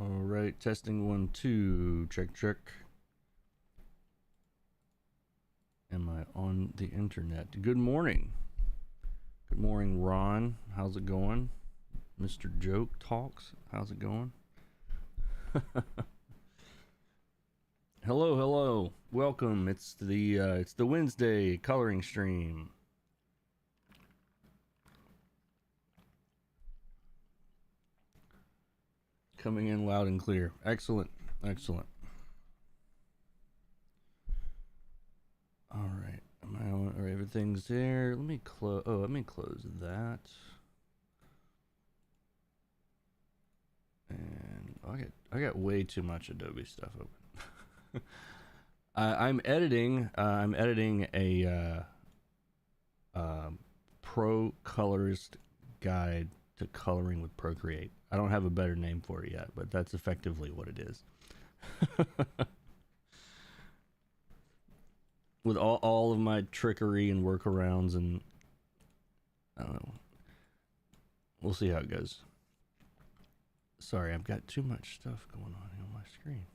All right, testing 1 2. Check check. Am I on the internet? Good morning. Good morning, Ron. How's it going? Mr. Joke Talks. How's it going? Hello, hello. Welcome. It's the Wednesday coloring stream. Coming in loud and clear. Excellent. Excellent. All right. Am I on? Or everything's there. Let me close. Oh, let me close that. And I got way too much Adobe stuff open. I'm editing a pro colorist guide to coloring with Procreate. I don't have a better name for it yet, but that's effectively what it is. With all of my trickery and workarounds, and I don't know. We'll see how it goes. Sorry, I've got too much stuff going on my screen.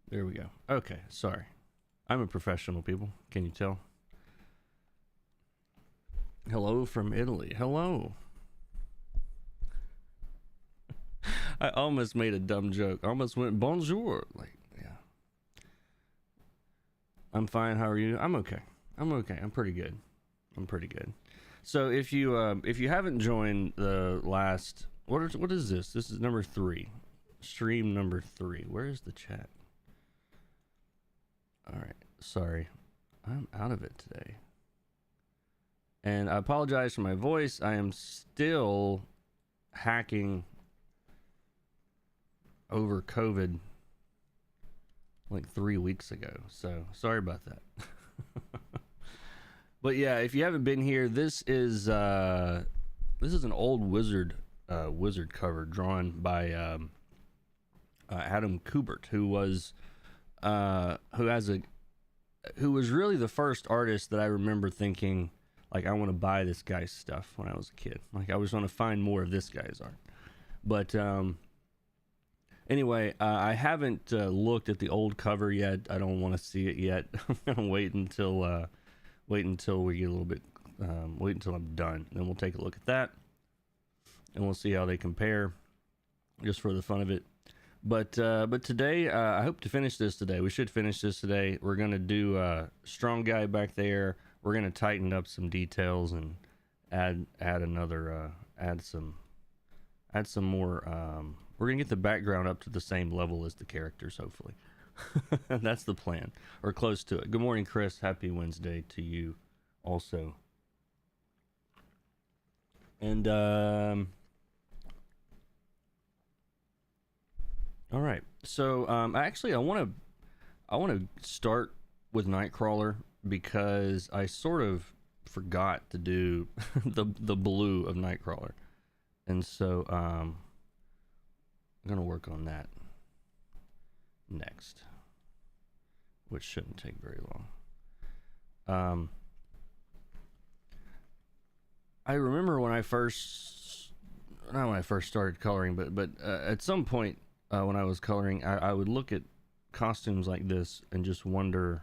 There we go. Okay, sorry. I'm a professional, people. Can you tell? Hello from Italy. Hello. I almost made a dumb joke. I almost went bonjour. Like, yeah. I'm fine. How are you? I'm okay. I'm pretty good. So if you haven't joined the last, what is this? This is number 3. Stream number 3. Where is the chat? All right. Sorry. I'm out of it today. And I apologize for my voice. I am still hacking over COVID like 3 weeks ago. So sorry about that. But yeah, if you haven't been here, this is an old wizard cover drawn by Andy Kubert, who was really the first artist that I remember thinking, like, I want to buy this guy's stuff when I was a kid. Like, I was going to find more of this guy's art. But anyway, I haven't looked at the old cover yet. I don't want to see it yet. I'm gonna wait until we get a little bit. Wait until I'm done, then we'll take a look at that, and we'll see how they compare, just for the fun of it. But today, I hope to finish this today. We should finish this today. We're gonna do strong guy back there. We're gonna tighten up some details and add some more. We're gonna get the background up to the same level as the characters, hopefully. That's the plan, or close to it. Good morning, Chris. Happy Wednesday to you also. And all right. So actually, I want to start with Nightcrawler, because I sort of forgot to do the blue of Nightcrawler, and so I'm gonna work on that next, which shouldn't take very long. I remember when I first, not when I first started coloring, but at some point when I was coloring, I would look at costumes like this and just wonder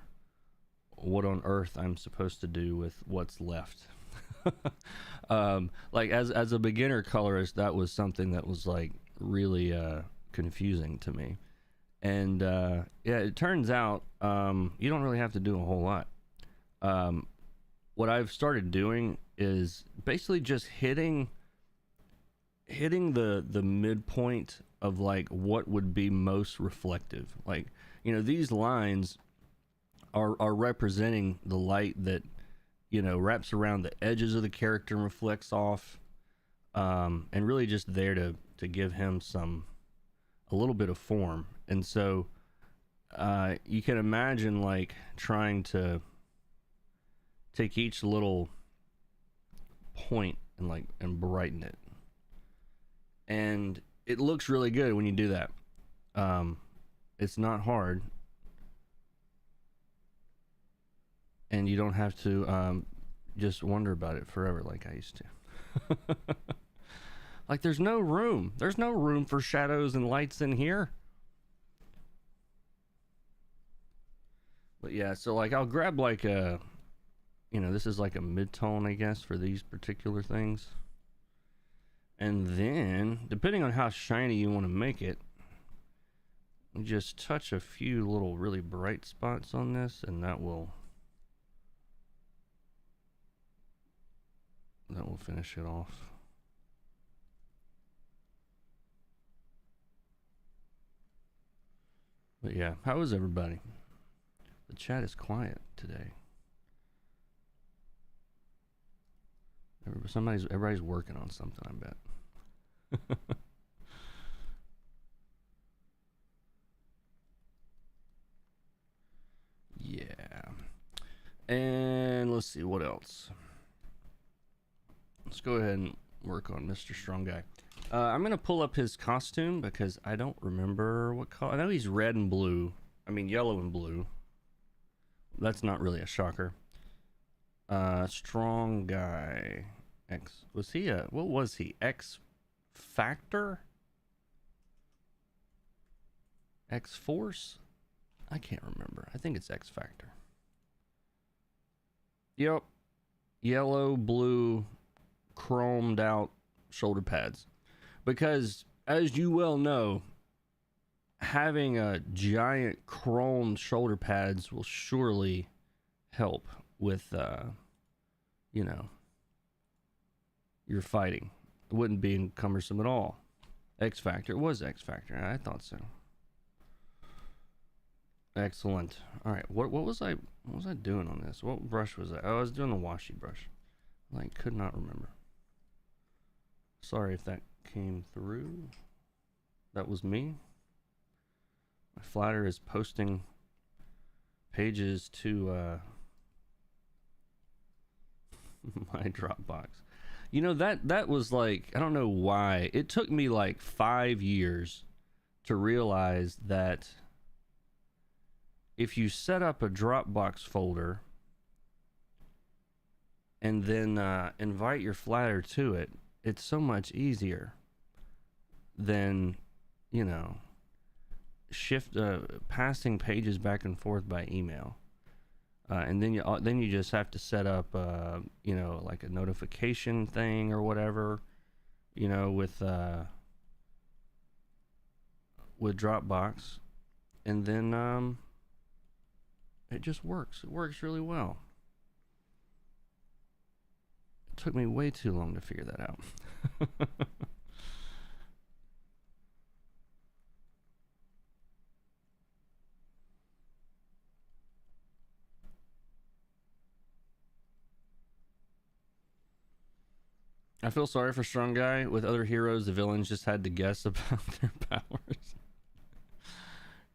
what on earth I'm supposed to do with what's left. Like as a beginner colorist, that was something that was like really confusing to me. And yeah, it turns out you don't really have to do a whole lot. What I've started doing is basically just hitting the midpoint of like what would be most reflective. Like, you know, these lines are representing the light that, you know, wraps around the edges of the character and reflects off, and really just there to give him a little bit of form. And so you can imagine like trying to take each little point and brighten it, and it looks really good when you do that. It's not hard, and you don't have to just wonder about it forever like I used to. Like, there's no room. There's no room for shadows and lights in here. But yeah, so like I'll grab like a, you know, this is like a mid-tone, I guess, for these particular things. And then, depending on how shiny you want to make it, just touch a few little really bright spots on this, and that will finish it off. But yeah, how is everybody? The chat is quiet today. Everybody's working on something, I bet. Yeah. And let's see, what else? Let's go ahead and work on Mr. Strong Guy. I'm going to pull up his costume because I don't remember what color. I know he's red and blue. I mean, yellow and blue. That's not really a shocker. Strong Guy. Was he what was he? X Factor? X Force? I can't remember. I think it's X Factor. Yep. Yellow, blue, chromed out shoulder pads. Because, as you well know, having a giant chromed shoulder pads will surely help with, you know, your fighting. It wouldn't be cumbersome at all. X Factor. It was X Factor. I thought so. Excellent. All right. What was I doing on this? What brush was that? Oh, I was doing the washi brush. I could not remember. Sorry if that came through. That was me. My flatter is posting pages to my Dropbox. You know, that was like, I don't know why. It took me like 5 years to realize that if you set up a Dropbox folder and then invite your flatter to it, it's so much easier than, you know, passing pages back and forth by email. And then you just have to set up, you know, like a notification thing or whatever, you know, with Dropbox, and then it just works. It works really well. It took me way too long to figure that out. I feel sorry for Strong Guy. With other heroes, the villains just had to guess about their powers.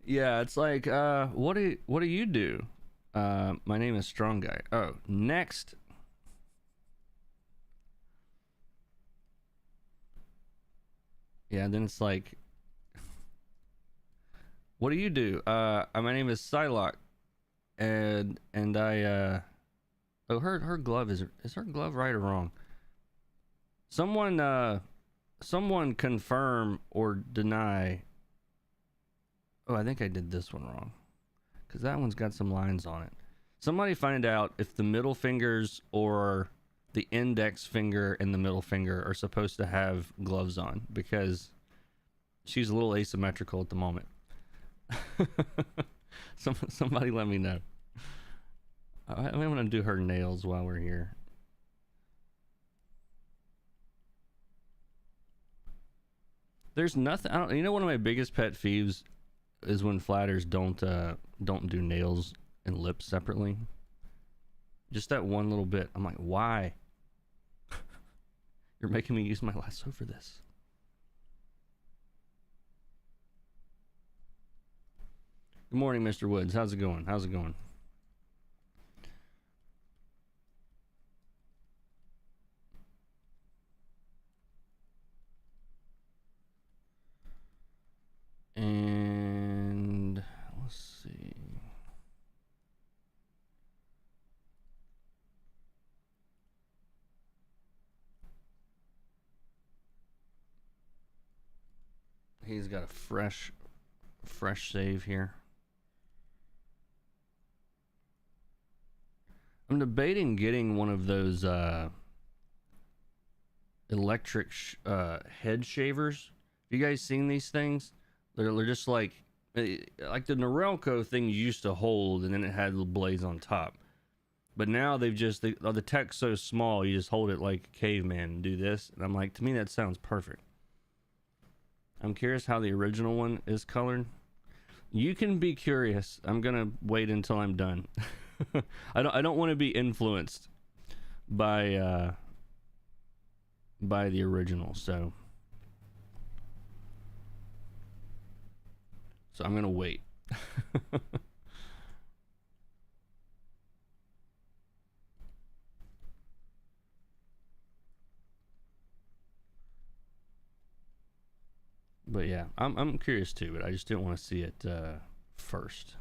Yeah, it's like, what do you do? My name is Strong Guy. Oh, next. Yeah, and then it's like, what do you do? My name is Psylocke, and I oh, her glove is her glove right or wrong? Someone confirm or deny. Oh, I think I did this one wrong, because that one's got some lines on it. Somebody find out if the middle fingers or the index finger and the middle finger are supposed to have gloves on, because she's a little asymmetrical at the moment. Somebody let me know. I'm going to do her nails while we're here. There's nothing. You know, one of my biggest pet peeves is when flatters don't do nails and lips separately. Just that one little bit. I'm like, why? You're making me use my lasso for this. Good morning, Mr. Woods. How's it going? How's it going? And let's see. He's got a fresh save here. I'm debating getting one of those electric head shavers. Have you guys seen these things? They're just like the Norelco thing you used to hold, and then it had little blades on top. But now they've just the tech's so small, you just hold it like a caveman and do this. And I'm like, to me that sounds perfect. I'm curious how the original one is colored. You can be curious. I'm gonna wait until I'm done. I don't want to be influenced by the original, so I'm gonna wait. But yeah, I'm curious too, but I just didn't want to see it first.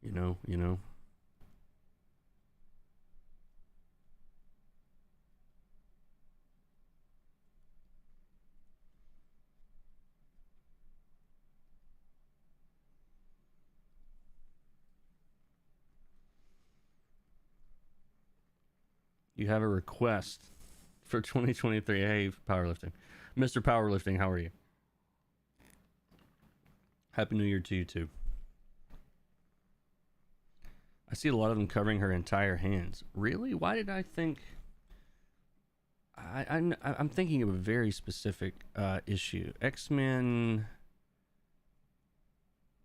You know. You have a request for 2023. Hey, powerlifting. Mr. Powerlifting, how are you? Happy New Year to you too. I see a lot of them covering her entire hands. Really? Why did I think... I'm thinking of a very specific issue. X-Men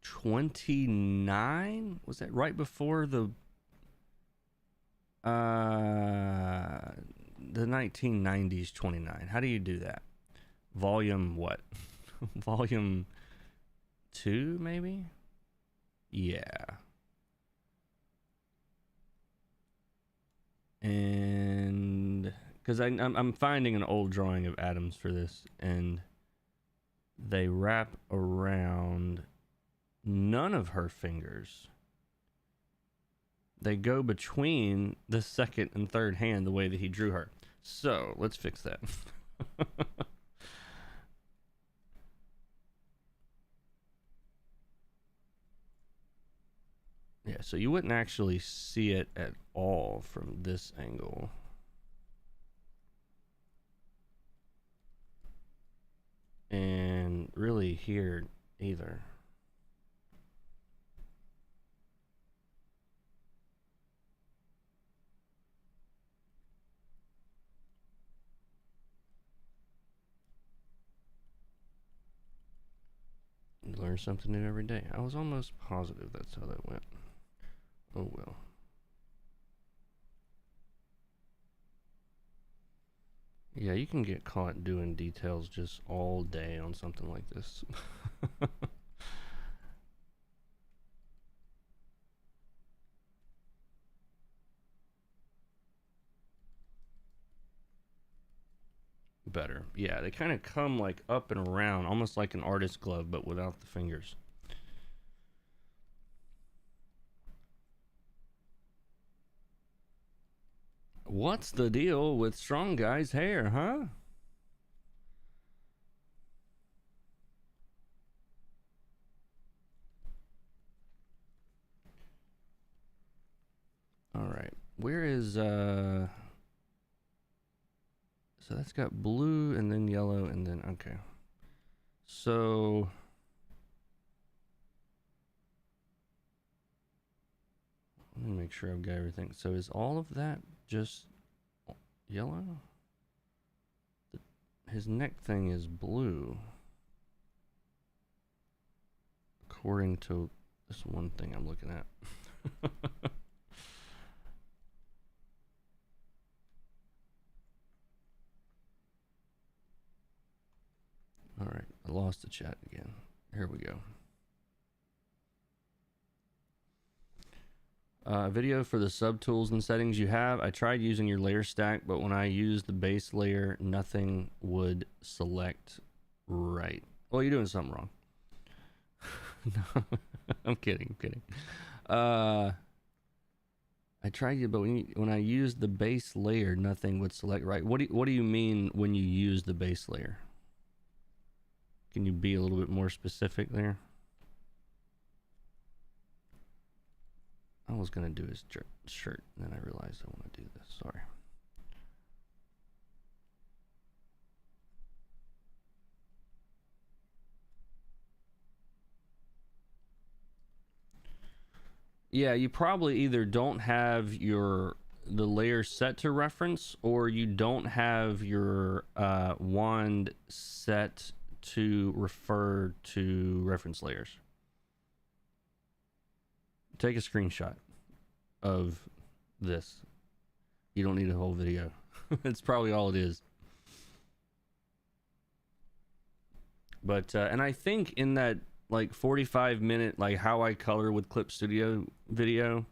29? Was that right before the 1990s 29? How do you do that? Volume what? Volume 2 maybe? Yeah. And because I'm finding an old drawing of Adams for this, and they wrap around none of her fingers. They go between the second and third hand the way that he drew her. So let's fix that. Yeah, so you wouldn't actually see it at all from this angle. And really here either. You learn something new every day. I was almost positive that's how that went. Oh well. Yeah, you can get caught doing details just all day on something like this. Better. Yeah, they kind of come like up and around, almost like an artist's glove, but without the fingers. What's the deal with strong guy's hair, huh? All right. Where is so that's got blue and then yellow and then okay. So let me make sure I've got everything. So is all of that just yellow? His neck thing is blue. According to this one thing I'm looking at. All right, I lost the chat again. Here we go. Video for the subtools and settings you have. I tried using your layer stack, but when I used the base layer, nothing would select right. Well, you're doing something wrong. No, I'm kidding. I tried it, but when I used the base layer, nothing would select right. What do you mean when you use the base layer? Can you be a little bit more specific there? I was gonna do his shirt, and then I realized I want to do this. Sorry. Yeah, you probably either don't have the layer set to reference, or you don't have your wand set to refer to reference layers. Take a screenshot of this. You don't need a whole video. It's probably all it is. But and I think in that like 45-minute like how I color with Clip Studio video,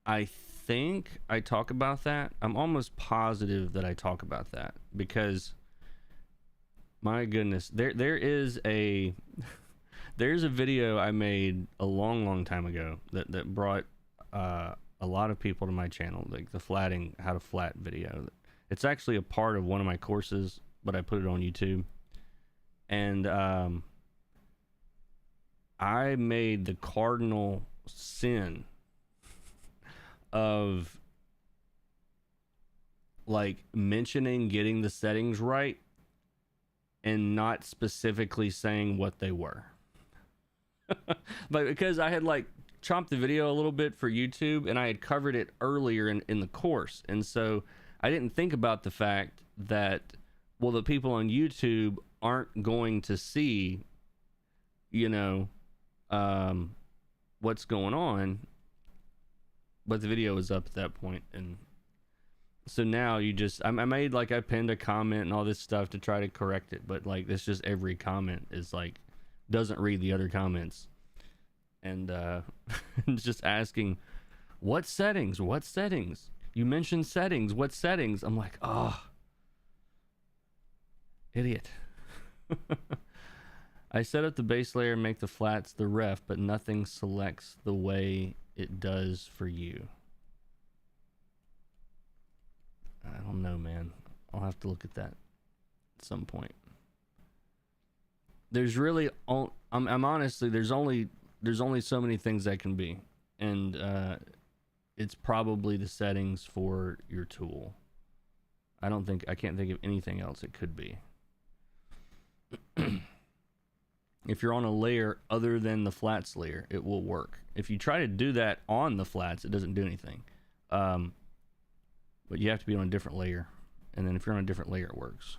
I think I talk about that. I'm almost positive that I talk about that, because my goodness, there is a there's a video I made a long time ago that brought a lot of people to my channel, like the flatting, how to flat video. It's actually a part of one of my courses, but I put it on YouTube. And I made the cardinal sin of like mentioning getting the settings right and not specifically saying what they were. But because I had like chopped the video a little bit for YouTube, and I had covered it earlier in the course, and so I didn't think about the fact that, well, the people on YouTube aren't going to see, you know, what's going on, but the video is up at that point. And so now you just, I made like, I pinned a comment and all this stuff to try to correct it, but like this just every comment is like doesn't read the other comments, and just asking what settings you mentioned, settings, what settings. I'm like, oh, idiot. I set up the base layer and make the flats the ref, but nothing selects the way it does for you. I don't know, man. I'll have to look at that at some point. There's really, I'm honestly, there's only so many things that can be, and it's probably the settings for your tool. I can't think of anything else it could be. If you're on a layer other than the flats layer, it will work. If you try to do that on the flats, it doesn't do anything. But you have to be on a different layer, and then if you're on a different layer, it works.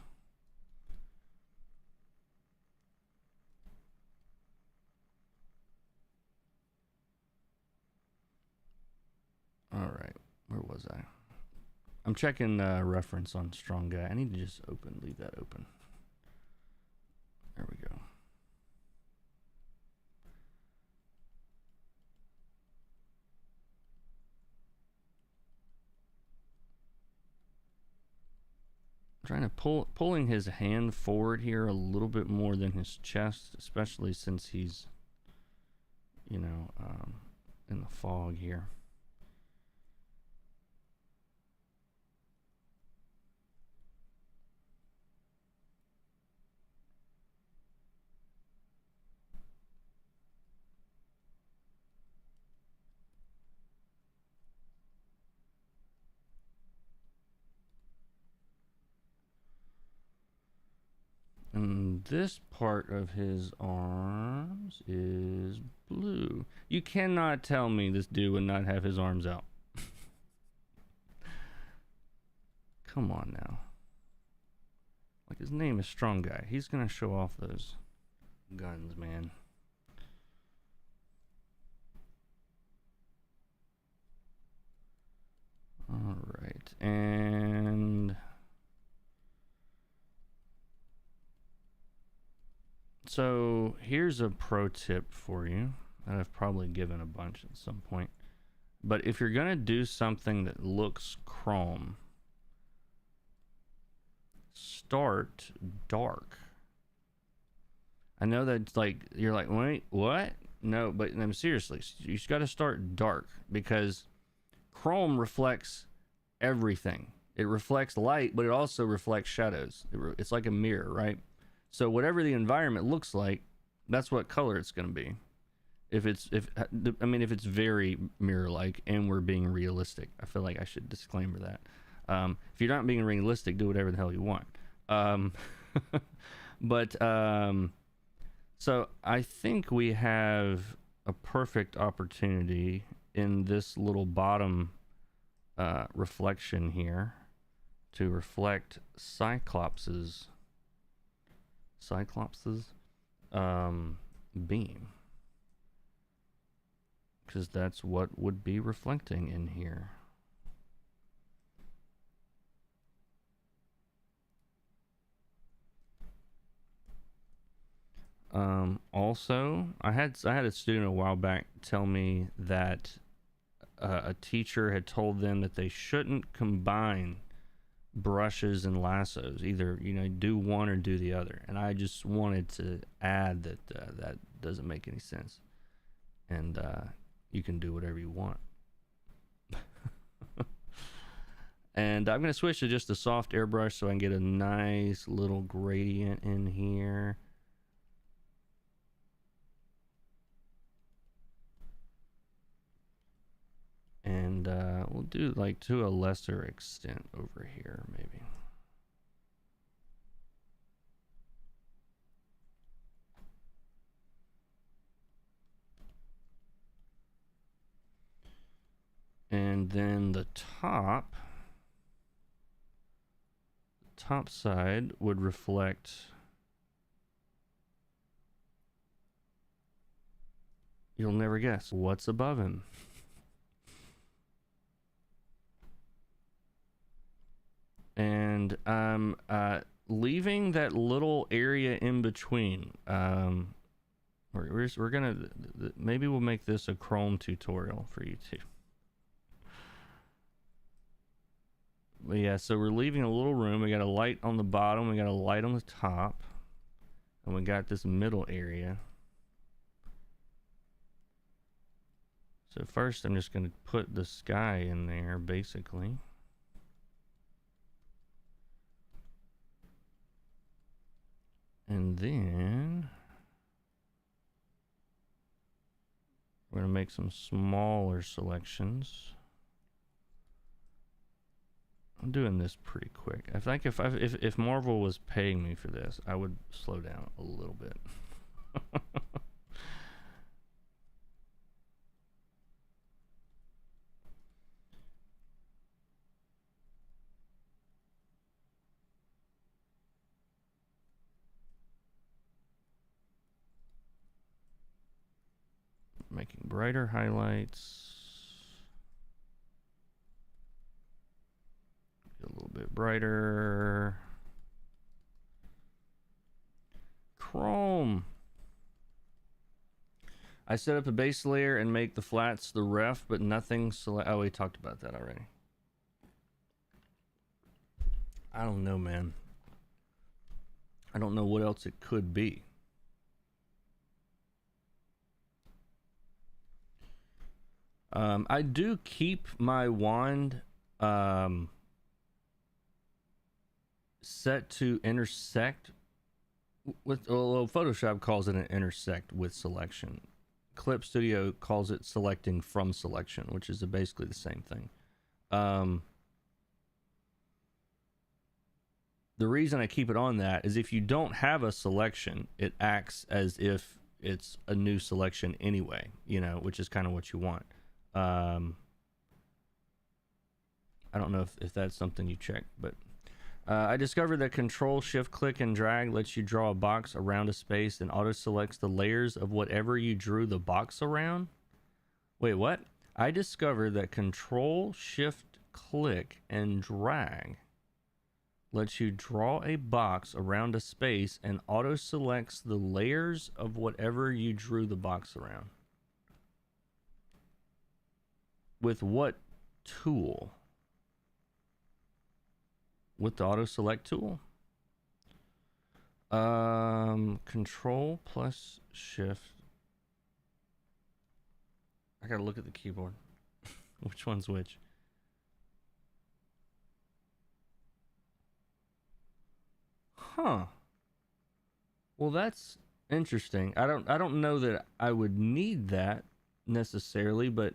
All right, where was I? I'm checking reference on Strong Guy. I need to just leave that open. There we go. I'm trying to pulling his hand forward here a little bit more than his chest, especially since he's, you know, in the fog here. And this part of his arms is blue. You cannot tell me this dude would not have his arms out. Come on now. Like, his name is Strong Guy. He's gonna show off those guns, man. All right, and so here's a pro tip for you that I've probably given a bunch at some point. But if you're gonna do something that looks chrome, start dark. I know that like you're like, wait, what? No, but seriously, you just got to start dark, because chrome reflects everything. It reflects light, but it also reflects shadows. It's like a mirror, right? So whatever the environment looks like, that's what color it's going to be. If it's very mirror-like and we're being realistic, I feel like I should disclaimer that. If you're not being realistic, do whatever the hell you want. So I think we have a perfect opportunity in this little bottom reflection here to reflect Cyclops's beam, because that's what would be reflecting in here. Also, I had a student a while back tell me that a teacher had told them that they shouldn't combine brushes and lassos. Either, do one or do the other. And I just wanted to add that that doesn't make any sense. And you can do whatever you want. And I'm going to switch to just a soft airbrush so I can get a nice little gradient in here. And we'll do like to a lesser extent over here, maybe. And then the top side would reflect, you'll never guess what's above him. And leaving that little area in between. We're gonna, maybe we'll make this a Chrome tutorial for you too. But yeah, so we're leaving a little room. We got a light on the bottom, we got a light on the top, and we got this middle area. So first I'm just gonna put the sky in there, basically. And then we're gonna make some smaller selections. I'm doing this pretty quick. I think if Marvel was paying me for this, I would slow down a little bit. Making brighter highlights. A little bit brighter. Chrome. I set up a base layer and make the flats the ref, but nothing select. Oh, we talked about that already. I don't know, man. I don't know what else it could be. I do keep my wand set to intersect with, well, Photoshop calls it an intersect with selection. Clip Studio calls it selecting from selection, which is basically the same thing. The reason I keep it on that is if you don't have a selection, it acts as if it's a new selection anyway, which is kind of what you want. I don't know if that's something you check, but I discovered that Control, Shift, Click, and Drag lets you draw a box around a space and auto-selects the layers of whatever you drew the box around. Wait, what? I discovered that Control, Shift, Click, and Drag lets you draw a box around a space and auto-selects the layers of whatever you drew the box around. With what tool? With the auto select tool? Control plus Shift. I gotta look at the keyboard. Which one's which? Huh. Well, that's interesting. I don't know that I would need that necessarily, but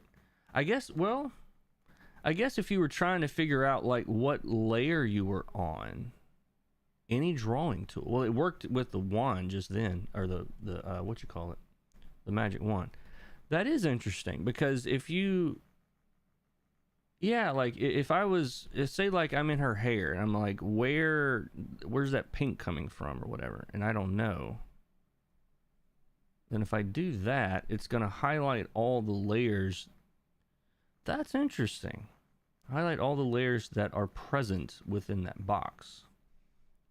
I guess well, I guess if you were trying to figure out like what layer you were on, any drawing tool. Well, it worked with the wand just then, or the what you call it, the magic wand. That is interesting because if you, yeah, like if I was, say like I'm in her hair and I'm like, where's that pink coming from or whatever, and I don't know. Then if I do that, it's gonna highlight all the layers. That's interesting. Highlight all the layers that are present within that box.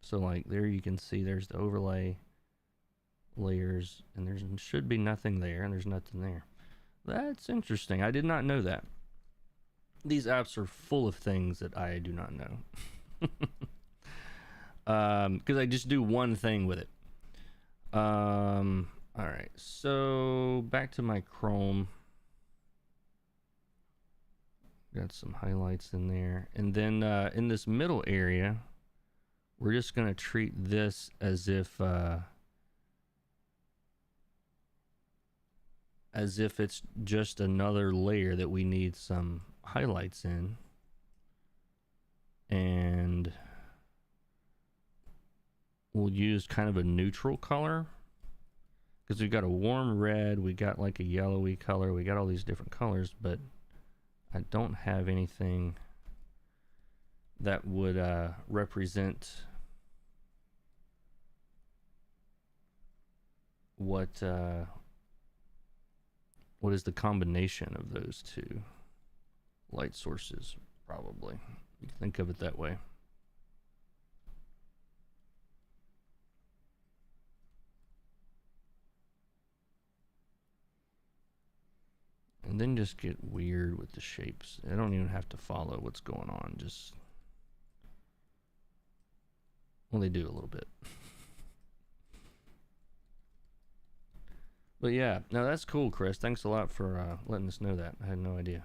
So like there you can see there's the overlay layers, and there should be nothing there, and there's nothing there. That's interesting. I did not know that. These apps are full of things that I do not know. Because I just do one thing with it. Alright, so back to my Chrome. Got some highlights in there. And then in this middle area, we're just going to treat this as if it's just another layer that we need some highlights in. And we'll use kind of a neutral color, because we've got a warm red, we got like a yellowy color, we got all these different colors, but I don't have anything that would represent what is the combination of those two light sources, probably. You can think of it that way. And then just get weird with the shapes. I don't even have to follow what's going on. Just, well, they do a little bit. But yeah, no, that's cool, Chris. Thanks a lot for letting us know that. I had no idea.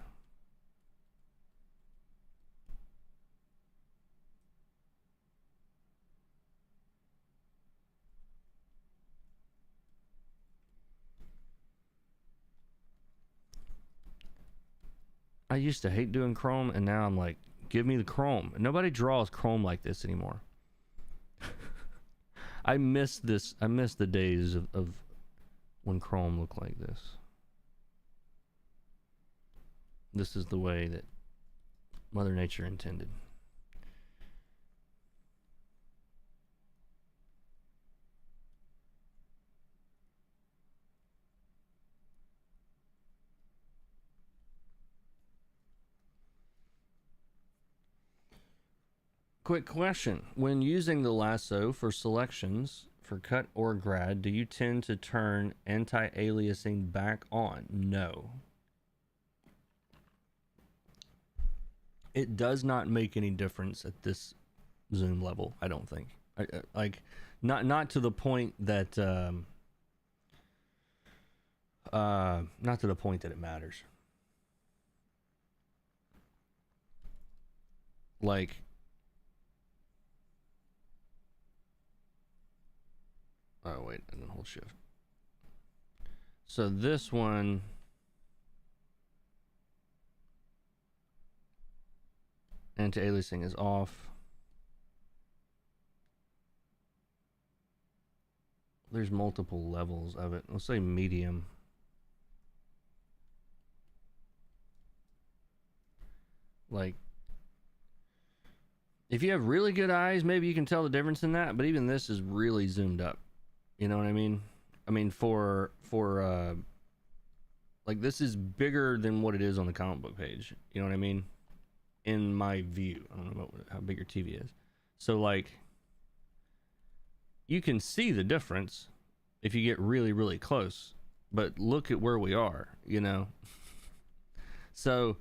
I used to hate doing Chrome, and now I'm like, give me the Chrome. Nobody draws Chrome like this anymore. I miss this. I miss the days of when Chrome looked like this. This is the way that Mother Nature intended. Quick question. When using the lasso for selections for cut or grad, do you tend to turn anti-aliasing back on? No. It does not make any difference at this zoom level, I don't think. Like, not to the point that not to the point that it matters. Like, oh wait, and then hold shift. So this one, anti-aliasing is off. There's multiple levels of it. Let's say medium. Like, if you have really good eyes, maybe you can tell the difference in that, but even this is really zoomed up. You know what I mean? I mean, for like, this is bigger than what it is on the comic book page. You know what I mean? In my view. I don't know how big your TV is. So, like, you can see the difference if you get really, really close. But look at where we are, you know? So,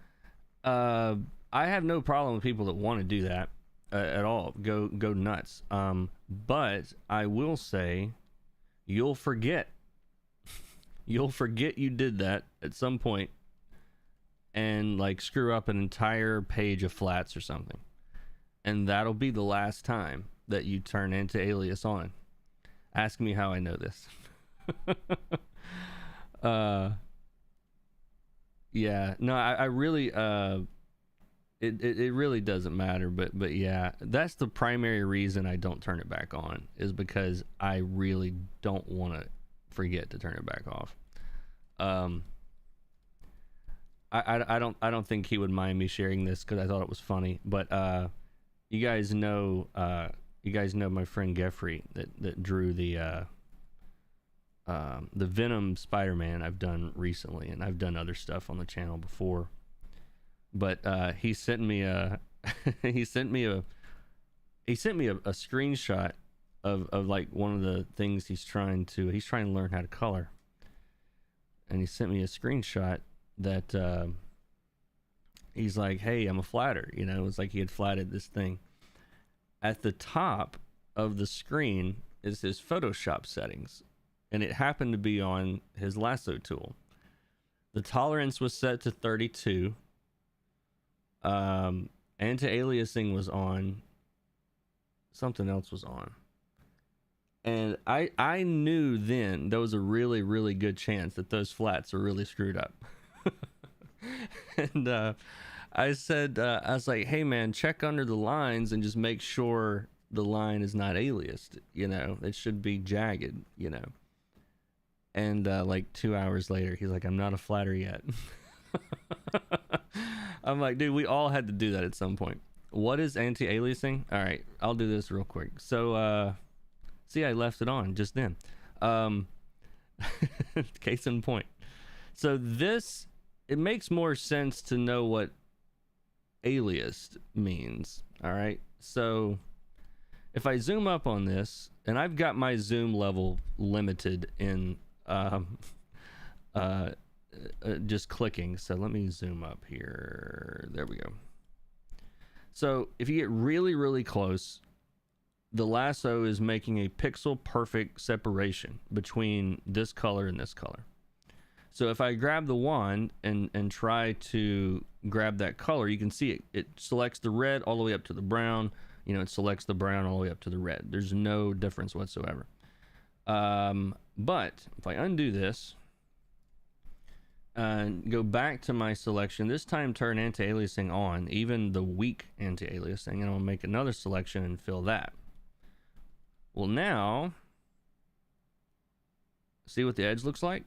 I have no problem with people that want to do that at all. Go nuts. But I will say, you'll forget. You'll forget you did that at some point and, like, screw up an entire page of flats or something. And that'll be the last time that you turn anti-alias on. Ask me how I know this. uh, yeah, no, I really, it really doesn't matter, but yeah, that's the primary reason I don't turn it back on, is because I really don't want to forget to turn it back off. I don't think he would mind me sharing this because I thought it was funny, but you guys know my friend Geoffrey that drew the Venom Spider-Man I've done recently, and I've done other stuff on the channel before. But he sent me a he sent me a screenshot of like one of the things he's trying to learn how to color, and he sent me a screenshot that he's like, hey, I'm a flatter, you know. It's like he had flatted this thing. At the top of the screen is his Photoshop settings, and it happened to be on his lasso tool. The tolerance was set to 32. Anti-aliasing was on. Something else was on. And I knew then there was a really, really good chance that those flats are really screwed up. And I said, I was like, hey man, check under the lines and just make sure the line is not aliased, you know. It should be jagged, you know. And like 2 hours later, he's like, I'm not a flatter yet. I'm like, dude, we all had to do that at some point. What is anti-aliasing? All right, I'll do this real quick. So, see, I left it on just then. Case in point. So this, it makes more sense to know what aliased means. All right. So if I zoom up on this, and I've got my zoom level limited in just clicking. So let me zoom up here. There we go. So if you get really, really close, the lasso is making a pixel perfect separation between this color and this color. So if I grab the wand and try to grab that color, you can see it selects the red all the way up to the brown. You know, it selects the brown all the way up to the red. There's no difference whatsoever. But if I undo this and go back to my selection, this time turn anti-aliasing on, even the weak anti-aliasing, and I'll make another selection and fill that. Well, now, see what the edge looks like?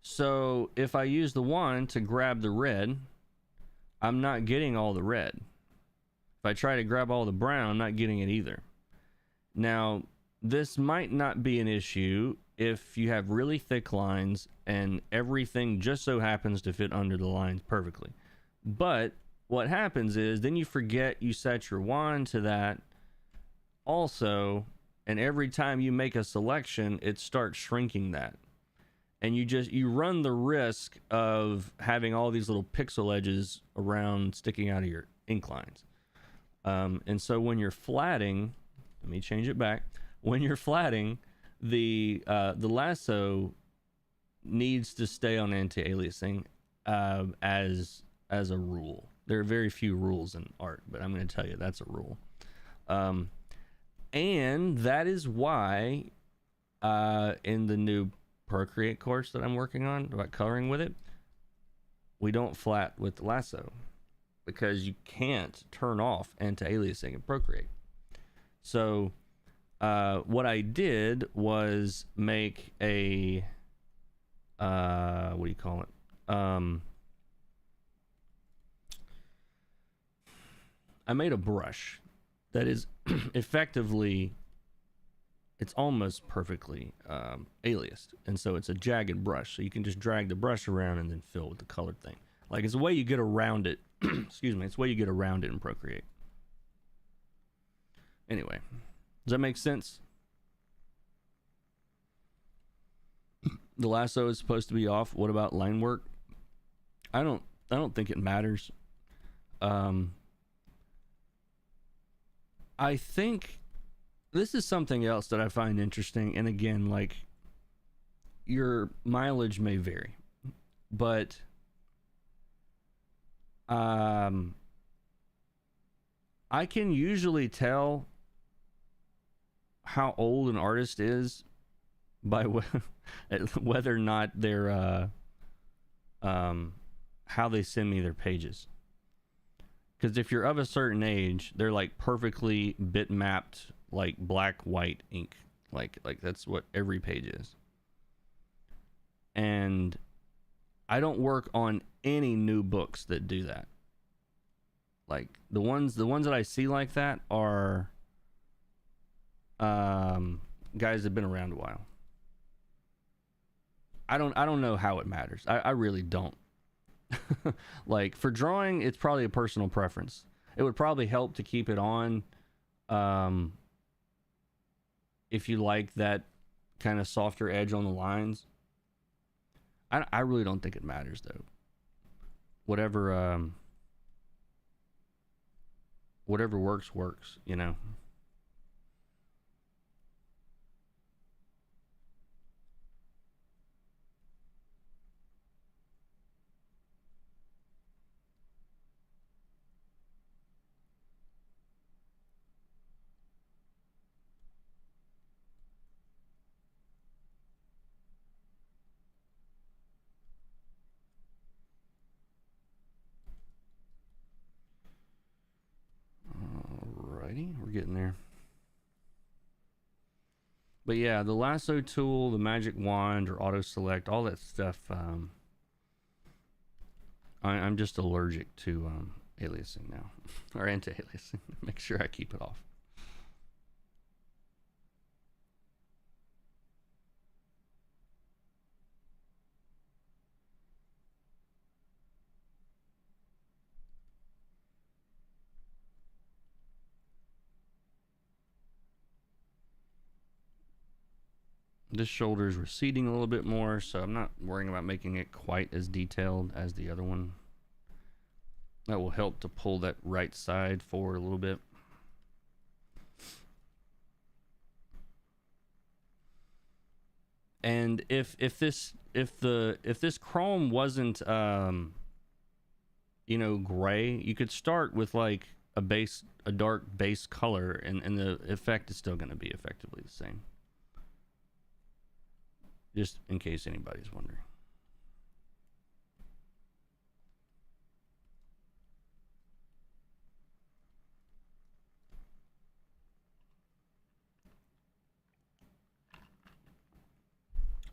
So if I use the wand to grab the red, I'm not getting all the red. If I try to grab all the brown, I'm not getting it either. Now, this might not be an issue if you have really thick lines and everything just so happens to fit under the lines perfectly. But what happens is then you forget you set your wand to that also, and every time you make a selection, it starts shrinking that. And you run the risk of having all these little pixel edges around sticking out of your ink lines. And so when you're flatting, let me change it back. When you're flatting, the lasso needs to stay on anti-aliasing as a rule. There are very few rules in art, but I'm going to tell you that's a rule. And that is why in the new Procreate course that I'm working on about coloring with it, we don't flat with the lasso because you can't turn off anti-aliasing in Procreate. So what I did was make a what do you call it? I made a brush that is effectively, it's almost perfectly aliased, and so it's a jagged brush, so you can just drag the brush around and then fill with the colored thing. Like, it's a way you get around it. Excuse me, it's a way you get around it in Procreate. Anyway, does that make sense? The lasso is supposed to be off. What about line work? I don't think it matters. I think this is something else that I find interesting, and again, like, your mileage may vary, but I can usually tell how old an artist is by whether or not they're how they send me their pages. Because if you're of a certain age, they're like perfectly bitmapped, like black white ink, like that's what every page is. And I don't work on any new books that do that. Like the ones that I see like that are guys that have been around a while. I don't know how it matters. I really don't. Like for drawing, it's probably a personal preference. It would probably help to keep it on if you like that kind of softer edge on the lines. I really don't think it matters though. Whatever works, you know. Alrighty, we're getting there. But yeah, the lasso tool, the magic wand, or auto select, all that stuff. I'm just allergic to aliasing now, or anti-aliasing. Make sure I keep it off. This shoulder is receding a little bit more, so I'm not worrying about making it quite as detailed as the other one. That will help to pull that right side forward a little bit. And if this chrome wasn't you know, gray, you could start with like a dark base color, and the effect is still going to be effectively the same. Just in case anybody's wondering.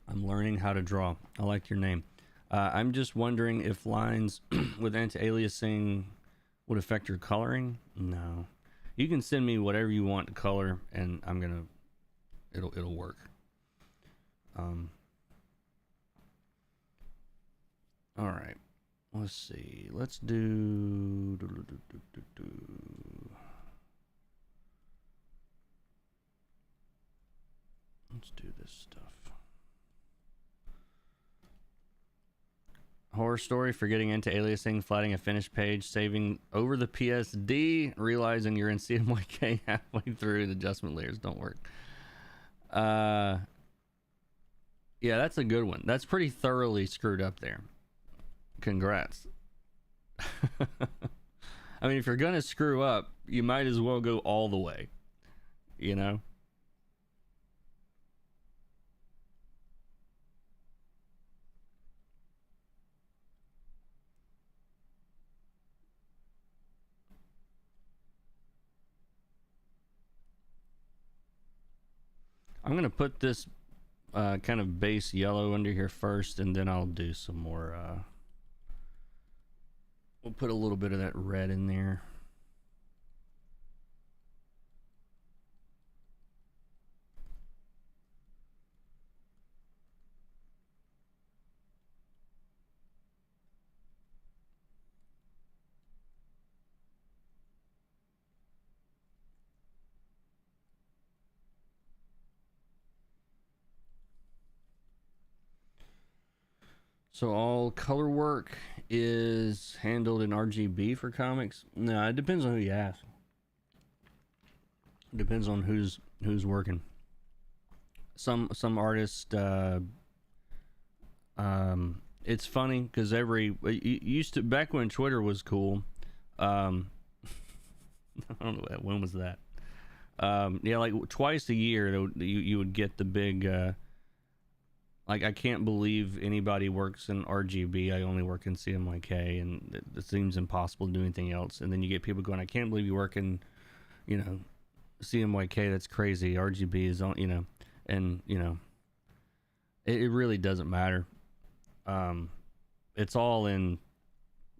I'm learning how to draw. I like your name. I'm just wondering if lines with anti-aliasing would affect your coloring. No. You can send me whatever you want to color, and I'm gonna it'll work. All right, let's see. Let's do. Let's do this stuff. Horror story: forgetting anti-aliasing, flattening a finished page, saving over the PSD, realizing you're in CMYK halfway through, the adjustment layers don't work. Yeah, that's a good one. That's pretty thoroughly screwed up there. Congrats. I mean, if you're gonna screw up, you might as well go all the way, you know? I'm gonna put this kind of base yellow under here first, and then I'll do some more we'll put a little bit of that red in there. So all color work is handled in RGB for comics? No, it depends on who you ask. It depends on who's working. Some artists it's funny because used to, back when Twitter was cool, I don't know when was that. Yeah, like twice a year, you would get the big. Like, I can't believe anybody works in RGB. I only work in CMYK, and it seems impossible to do anything else. And then you get people going, I can't believe you work in, CMYK. That's crazy. RGB is on, and it really doesn't matter. It's all in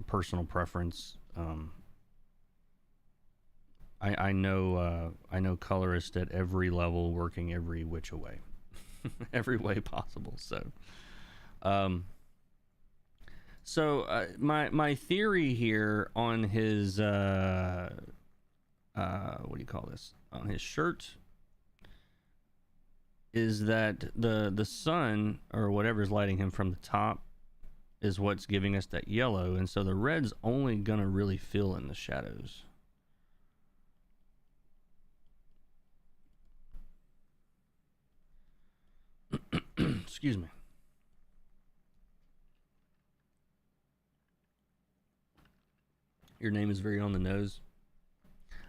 personal preference. I know colorists at every level working every which way. Every way possible. My theory here on his what do you call this, on his shirt, is that the sun or whatever's lighting him from the top is what's giving us that yellow, and so the red's only gonna really fill in the shadows. Excuse me. Your name is very on the nose.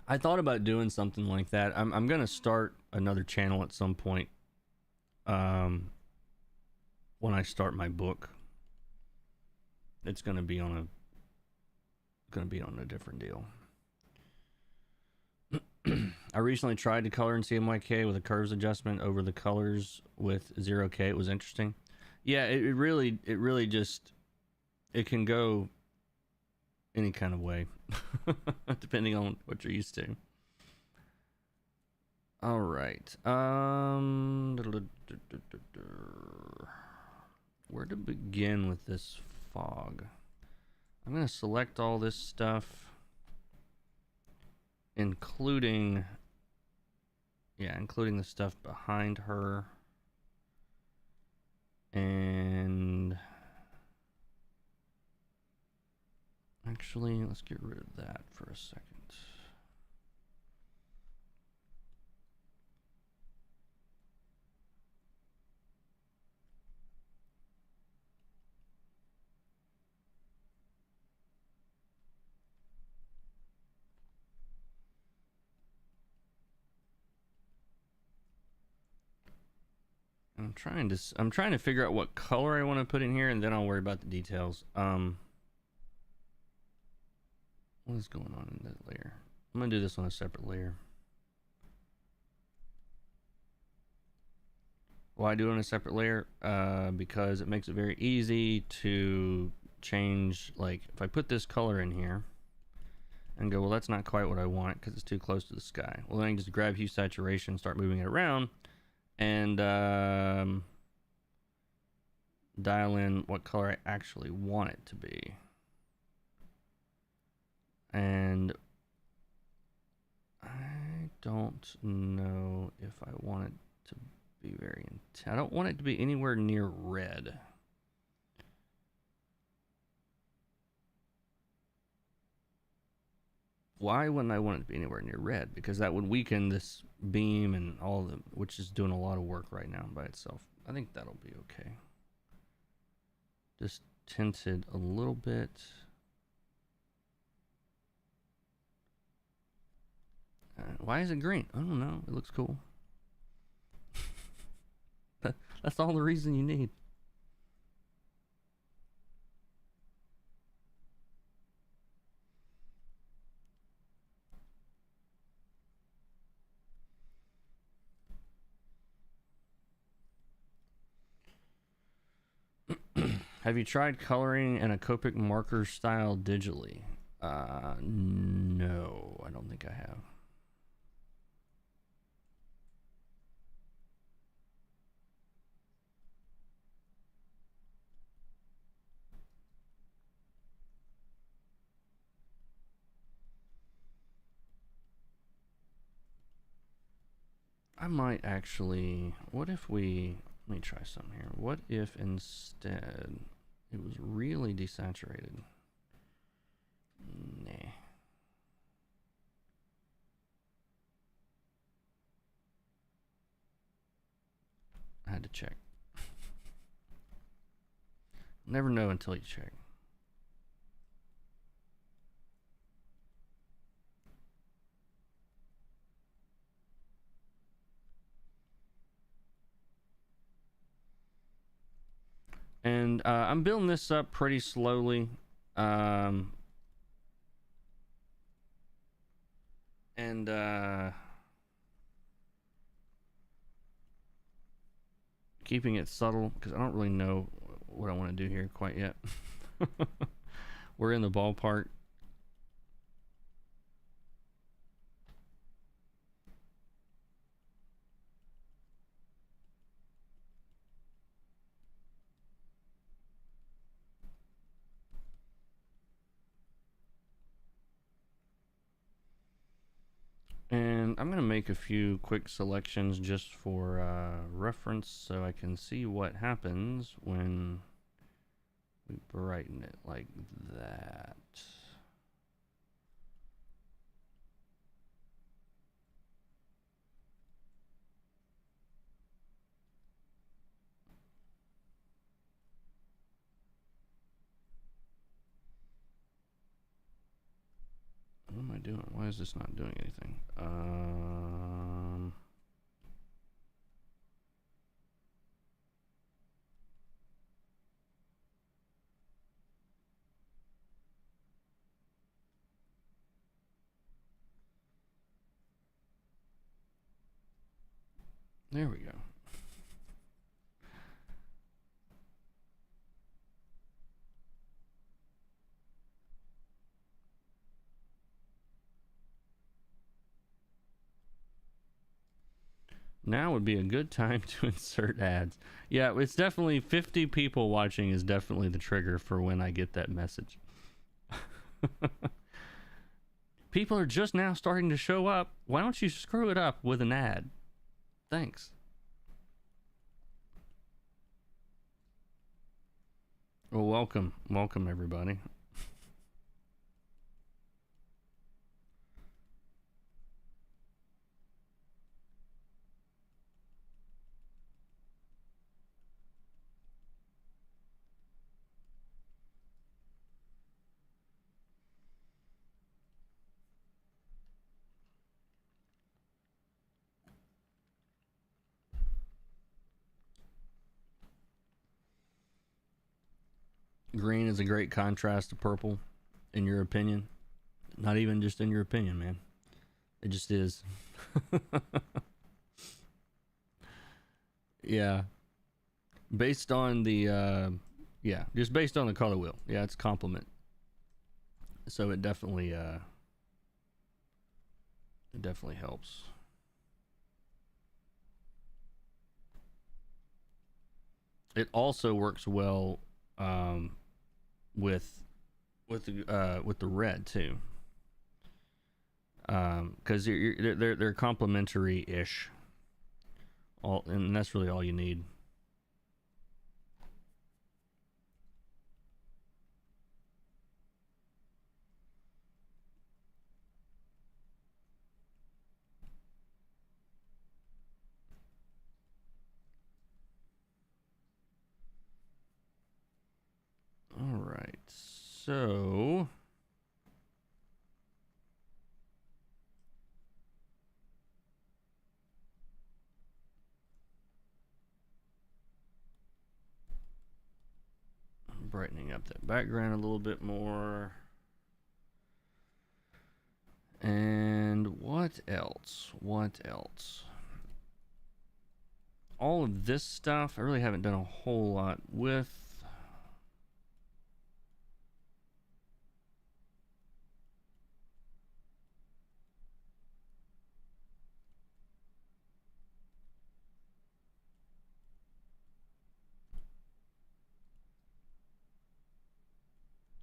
I thought about doing something like that. I'm gonna start another channel at some point. When I start my book, it's gonna be on a different deal. I recently tried to color in CMYK with a curves adjustment over the colors with 0K. It was interesting. Yeah, it really just, it can go any kind of way, depending on what you're used to. All right. Where to begin with this fog? I'm gonna select all this stuff, including the stuff behind her, and actually let's get rid of that for a second. I'm trying to figure out what color I want to put in here, and then I'll worry about the details. What is going on in that layer? I'm gonna do this on a separate layer. Why do it on a separate layer? Because it makes it very easy to change. Like, if I put this color in here and go, well, that's not quite what I want because it's too close to the sky. Well, then I can just grab hue saturation, start moving it around, and dial in what color I actually want it to be. And I don't know if I want it to be very intense. I don't want it to be anywhere near red. Why wouldn't I want it to be anywhere near red? Because that would weaken this beam and all of them, which is doing a lot of work right now by itself. I think that'll be okay. Just tinted a little bit. Why is it green? I don't know. It looks cool. That's all the reason you need. Have you tried coloring in a Copic marker style digitally? No, I don't think I have. I might actually, what if we, let me try something here. What if instead it was really desaturated? Nah. I had to check. Never know until you check. And I'm building this up pretty slowly. Keeping it subtle because I don't really know what I want to do here quite yet. We're in the ballpark. And I'm going to make a few quick selections just for reference so I can see what happens when we brighten it like that. What am I doing? Why is this not doing anything? There we go. Now would be a good time to insert ads. Yeah, it's definitely 50 people watching is definitely the trigger for when I get that message. People are just now starting to show up. Why don't you screw it up with an ad? Thanks. Well, welcome everybody. Green is a great contrast to purple, in your opinion. Not even just in your opinion, man. It just is. Yeah. Based on the, just based on the color wheel. Yeah, it's complement. So it definitely helps. It also works well with the red too, because they're complementary-ish. And that's really all you need. All right, so brightening up that background a little bit more. And what else? All of this stuff I really haven't done a whole lot with.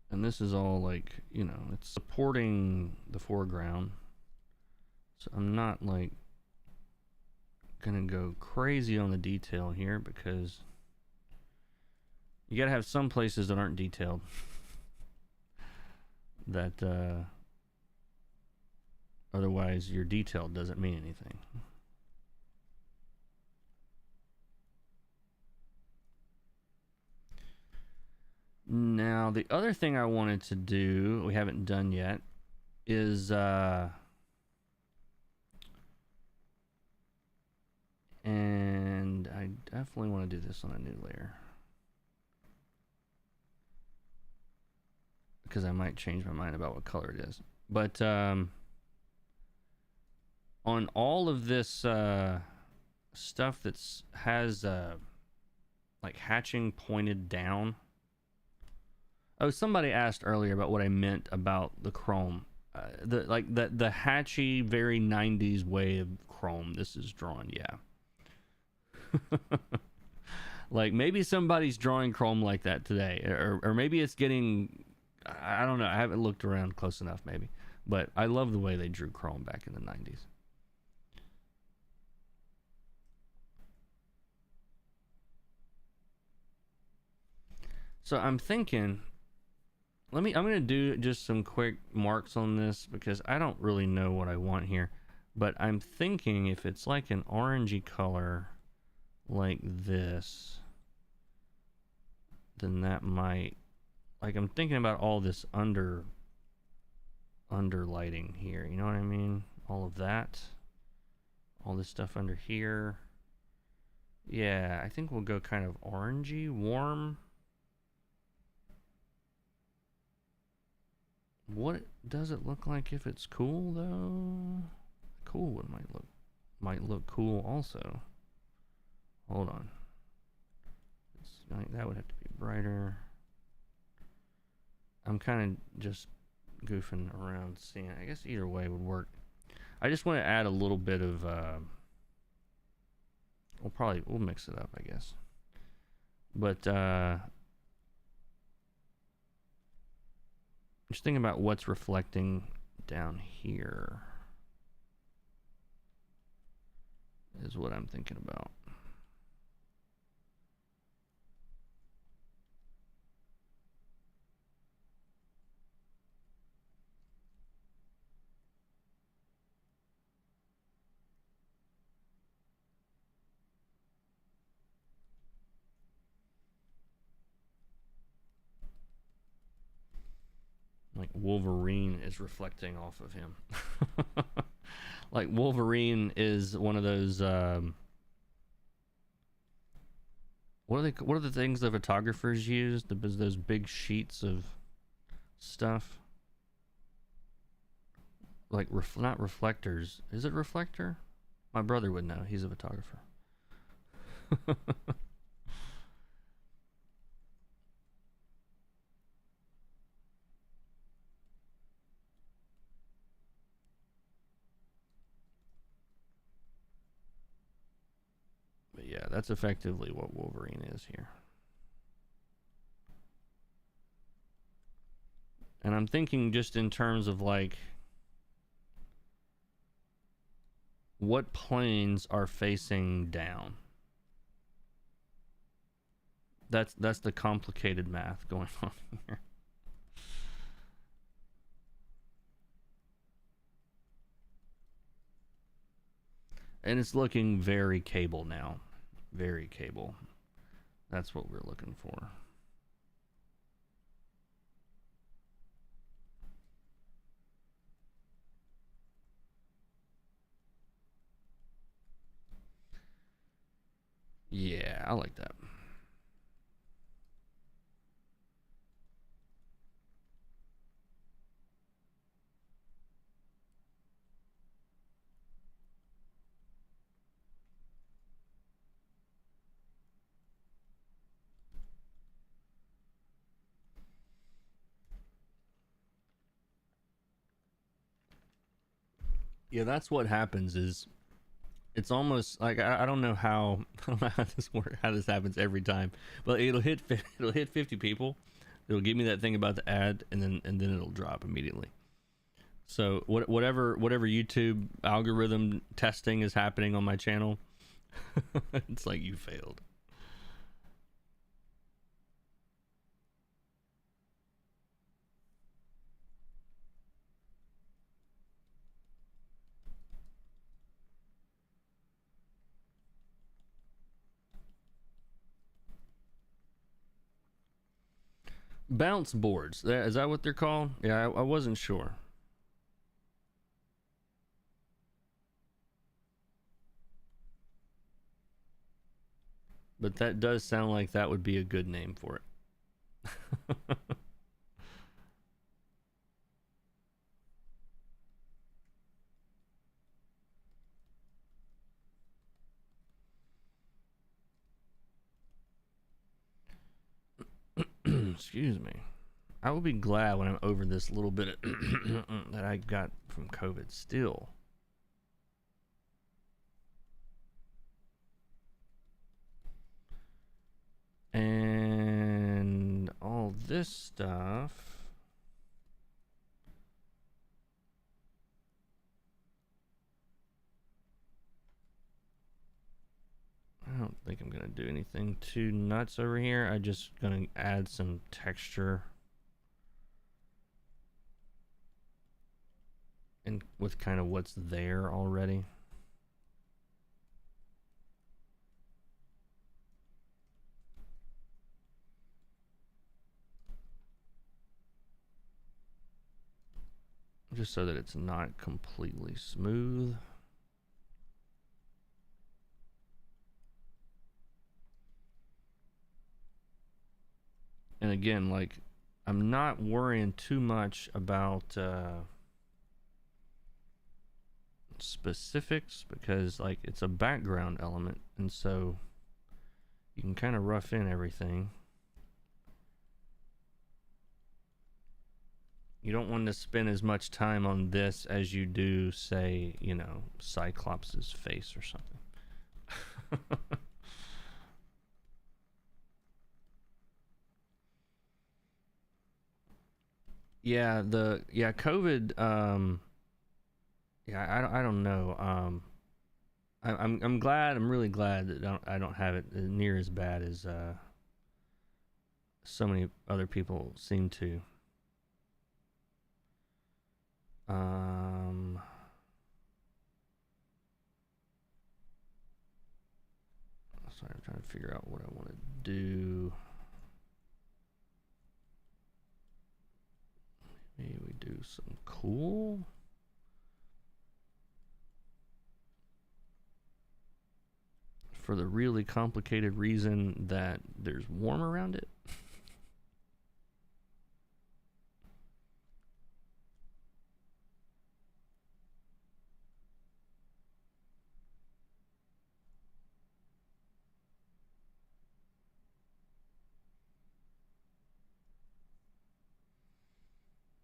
And this is all like, it's supporting the foreground. So I'm not like gonna go crazy on the detail here because you gotta have some places that aren't detailed. That otherwise your detail doesn't mean anything. Now, the other thing I wanted to do, we haven't done yet, is and I definitely want to do this on a new layer. because I might change my mind about what color it is. But on all of this stuff that's has like hatching pointed down. Oh, somebody asked earlier about what I meant about the chrome. The hatchy, very 90s way of chrome this is drawn, yeah. Like maybe somebody's drawing chrome like that today, or maybe it's getting, I don't know, I haven't looked around close enough maybe, but I love the way they drew chrome back in the 90s. So I'm thinking, I'm gonna do just some quick marks on this because I don't really know what I want here, but I'm thinking if it's like an orangey color like this, then that might, like, I'm thinking about all this underlighting here, you know what I mean? All of that, all this stuff under here. Yeah, I think we'll go kind of orangey, warm. What does it look like if it's cool though? Cool one might look cool also. Hold on. That would have to be brighter. I'm kind of just goofing around seeing. I guess either way would work. I just want to add a little bit of we'll mix it up, I guess. But just thinking about what's reflecting down here is what I'm thinking about. Like Wolverine is reflecting off of him. Like Wolverine is one of those what are the things the photographers use? Those big sheets of stuff. Like not reflectors. Is it reflector? My brother would know. He's a photographer. But yeah, that's effectively what Wolverine is here. And I'm thinking just in terms of like what planes are facing down. That's the complicated math going on here. And it's looking very cable now. Very cable. That's what we're looking for. Yeah, I like that. Yeah, that's what happens is it's almost like I don't know how I don't know how this works, how this happens every time, but it'll hit 50 people. It'll give me that thing about the ad, and then it'll drop immediately. So whatever YouTube algorithm testing is happening on my channel, it's like you failed. Bounce boards. Is that what they're called? Yeah, I wasn't sure. But that does sound like that would be a good name for it. Excuse me. I will be glad when I'm over this little bit that I got from COVID still. And all this stuff. I don't think I'm going to do anything too nuts over here. I'm just going to add some texture. And with kind of what's there already. Just so that it's not completely smooth. And again, like, I'm not worrying too much about specifics because, like, it's a background element, and so you can kind of rough in everything. You don't want to spend as much time on this as you do, say, you know, Cyclops' face or something. Yeah, COVID. I don't know. I'm glad. I'm really glad that I don't have it near as bad as so many other people seem to. Sorry, I'm trying to figure out what I want to do. Maybe we do some cool. For the really complicated reason that there's warm around it.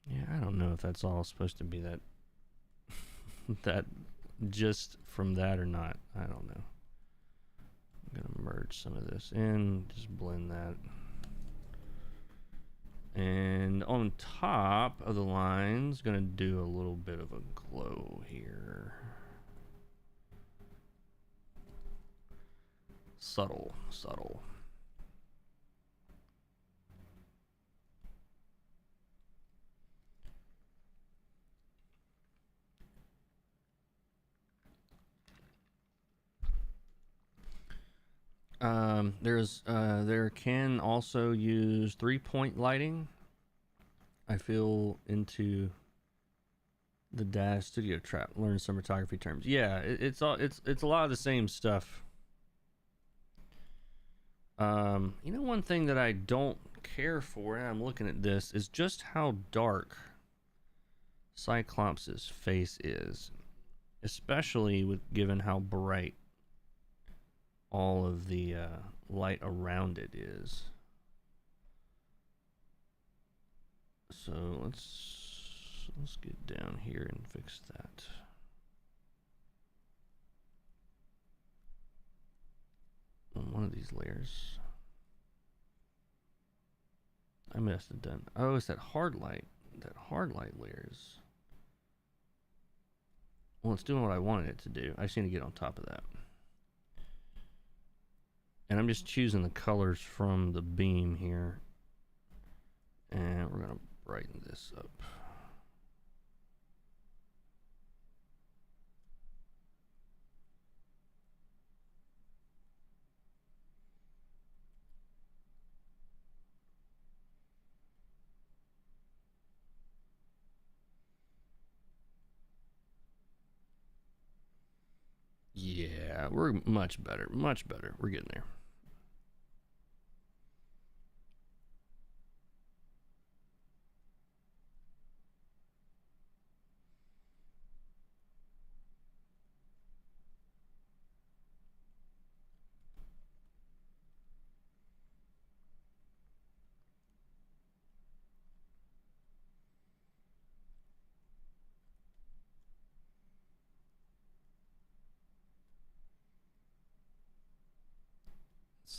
Yeah, I don't know if that's all supposed to be that that just from that or not. I don't know. I'm gonna merge some of this in, just blend that. And on top of the lines, gonna do a little bit of a glow here. Subtle, subtle. There can also use 3-point lighting. I feel into the Dash Studio Trap. Learn some photography terms. Yeah, it's a lot of the same stuff. You know, one thing that I don't care for, and I'm looking at this, is just how dark Cyclops' face is, especially with given how bright all of the light around it is. So let's get down here and fix that. On one of these layers, I must have done. Oh, it's that hard light. That hard light layers. Well, it's doing what I wanted it to do. I just need to get on top of that. And I'm just choosing the colors from the beam here. And we're going to brighten this up. Yeah, we're much better. Much better. We're getting there.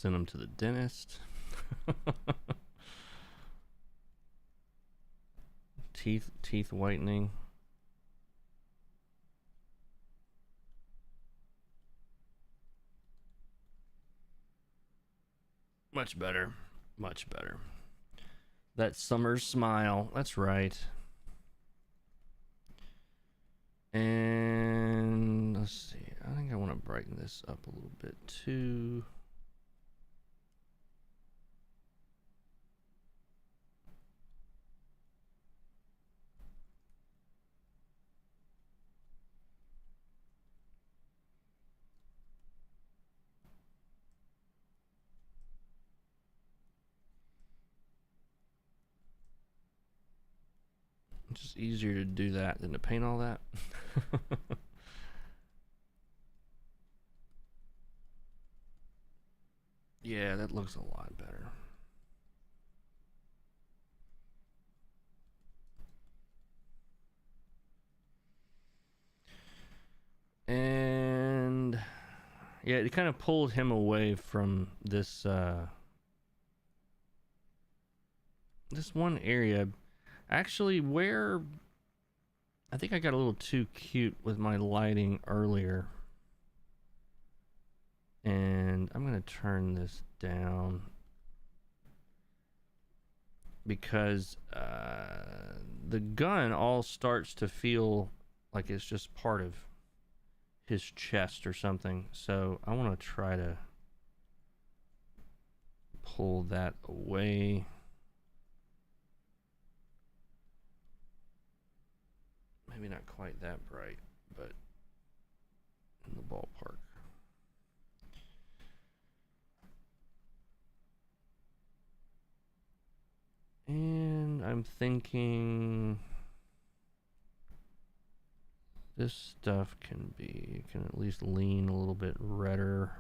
Send him to the dentist. Teeth whitening. Much better. Much better. That summer smile. That's right. And let's see. I think I want to brighten this up a little bit too. It's just easier to do that than to paint all that. Yeah, that looks a lot better. And yeah, it kind of pulled him away from this this one area. Actually, where I think I got a little too cute with my lighting earlier. And I'm going to turn this down because the gun all starts to feel like it's just part of his chest or something. So I want to try to pull that away. Maybe not quite that bright, but in the ballpark. And I'm thinking this stuff can at least lean a little bit redder.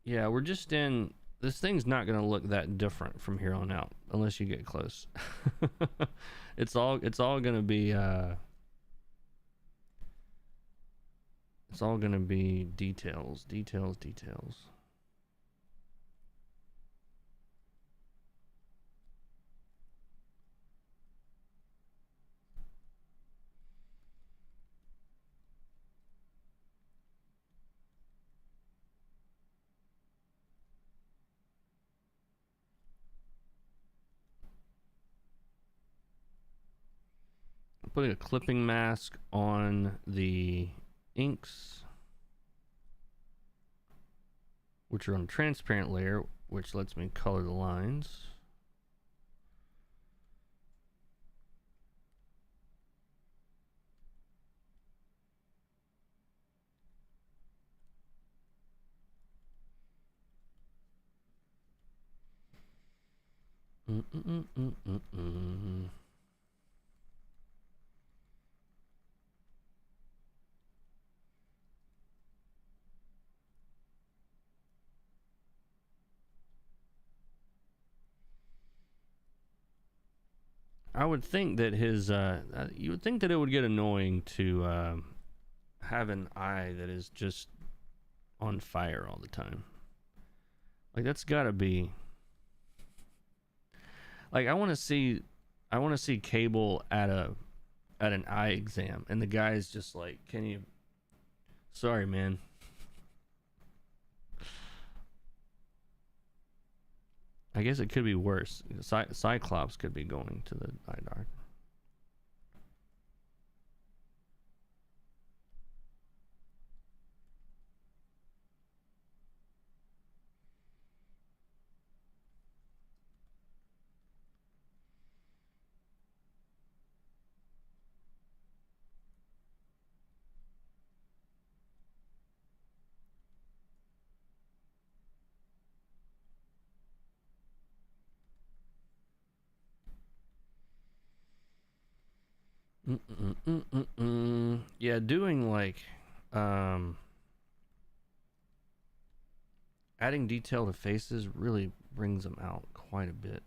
Yeah, we're just in. This thing's not going to look that different from here on out unless you get close. It's all going to be it's all going to be details. Putting a clipping mask on the inks, which are on a transparent layer, which lets me color the lines. I would think that his you would think that it would get annoying to have an eye that is just on fire all the time. Like that's got to be like I want to see Cable at an eye exam and the guy's just like, "Can you Sorry, man." I guess it could be worse. Cyclops could be going to the eye doctor. Yeah, doing like adding detail to faces really brings them out quite a bit.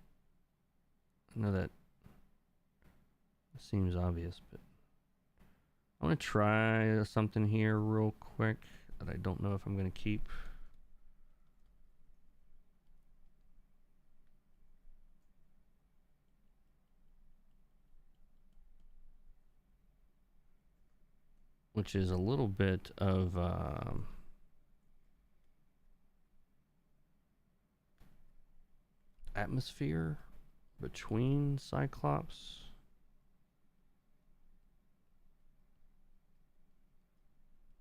I know that seems obvious, but I want to try something here real quick that I don't know if I'm going to keep. Which is a little bit of atmosphere between Cyclops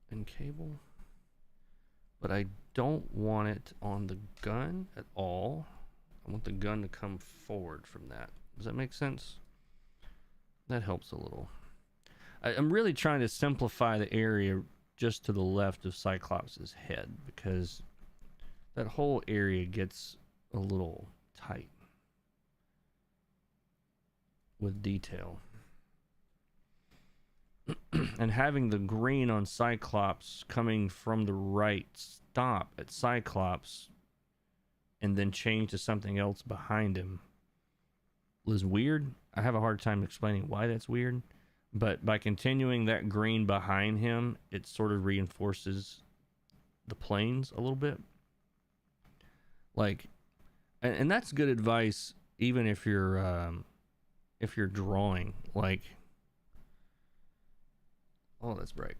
and Cable. But I don't want it on the gun at all. I want the gun to come forward from that. Does that make sense? That helps a little. I'm really trying to simplify the area just to the left of Cyclops' head, because that whole area gets a little tight with detail. And having the green on Cyclops coming from the right stop at Cyclops and then change to something else behind him was weird. I have a hard time explaining why that's weird. But by continuing that green behind him, it sort of reinforces the planes a little bit. Like, and that's good advice, even if you're drawing. Like, oh, that's bright.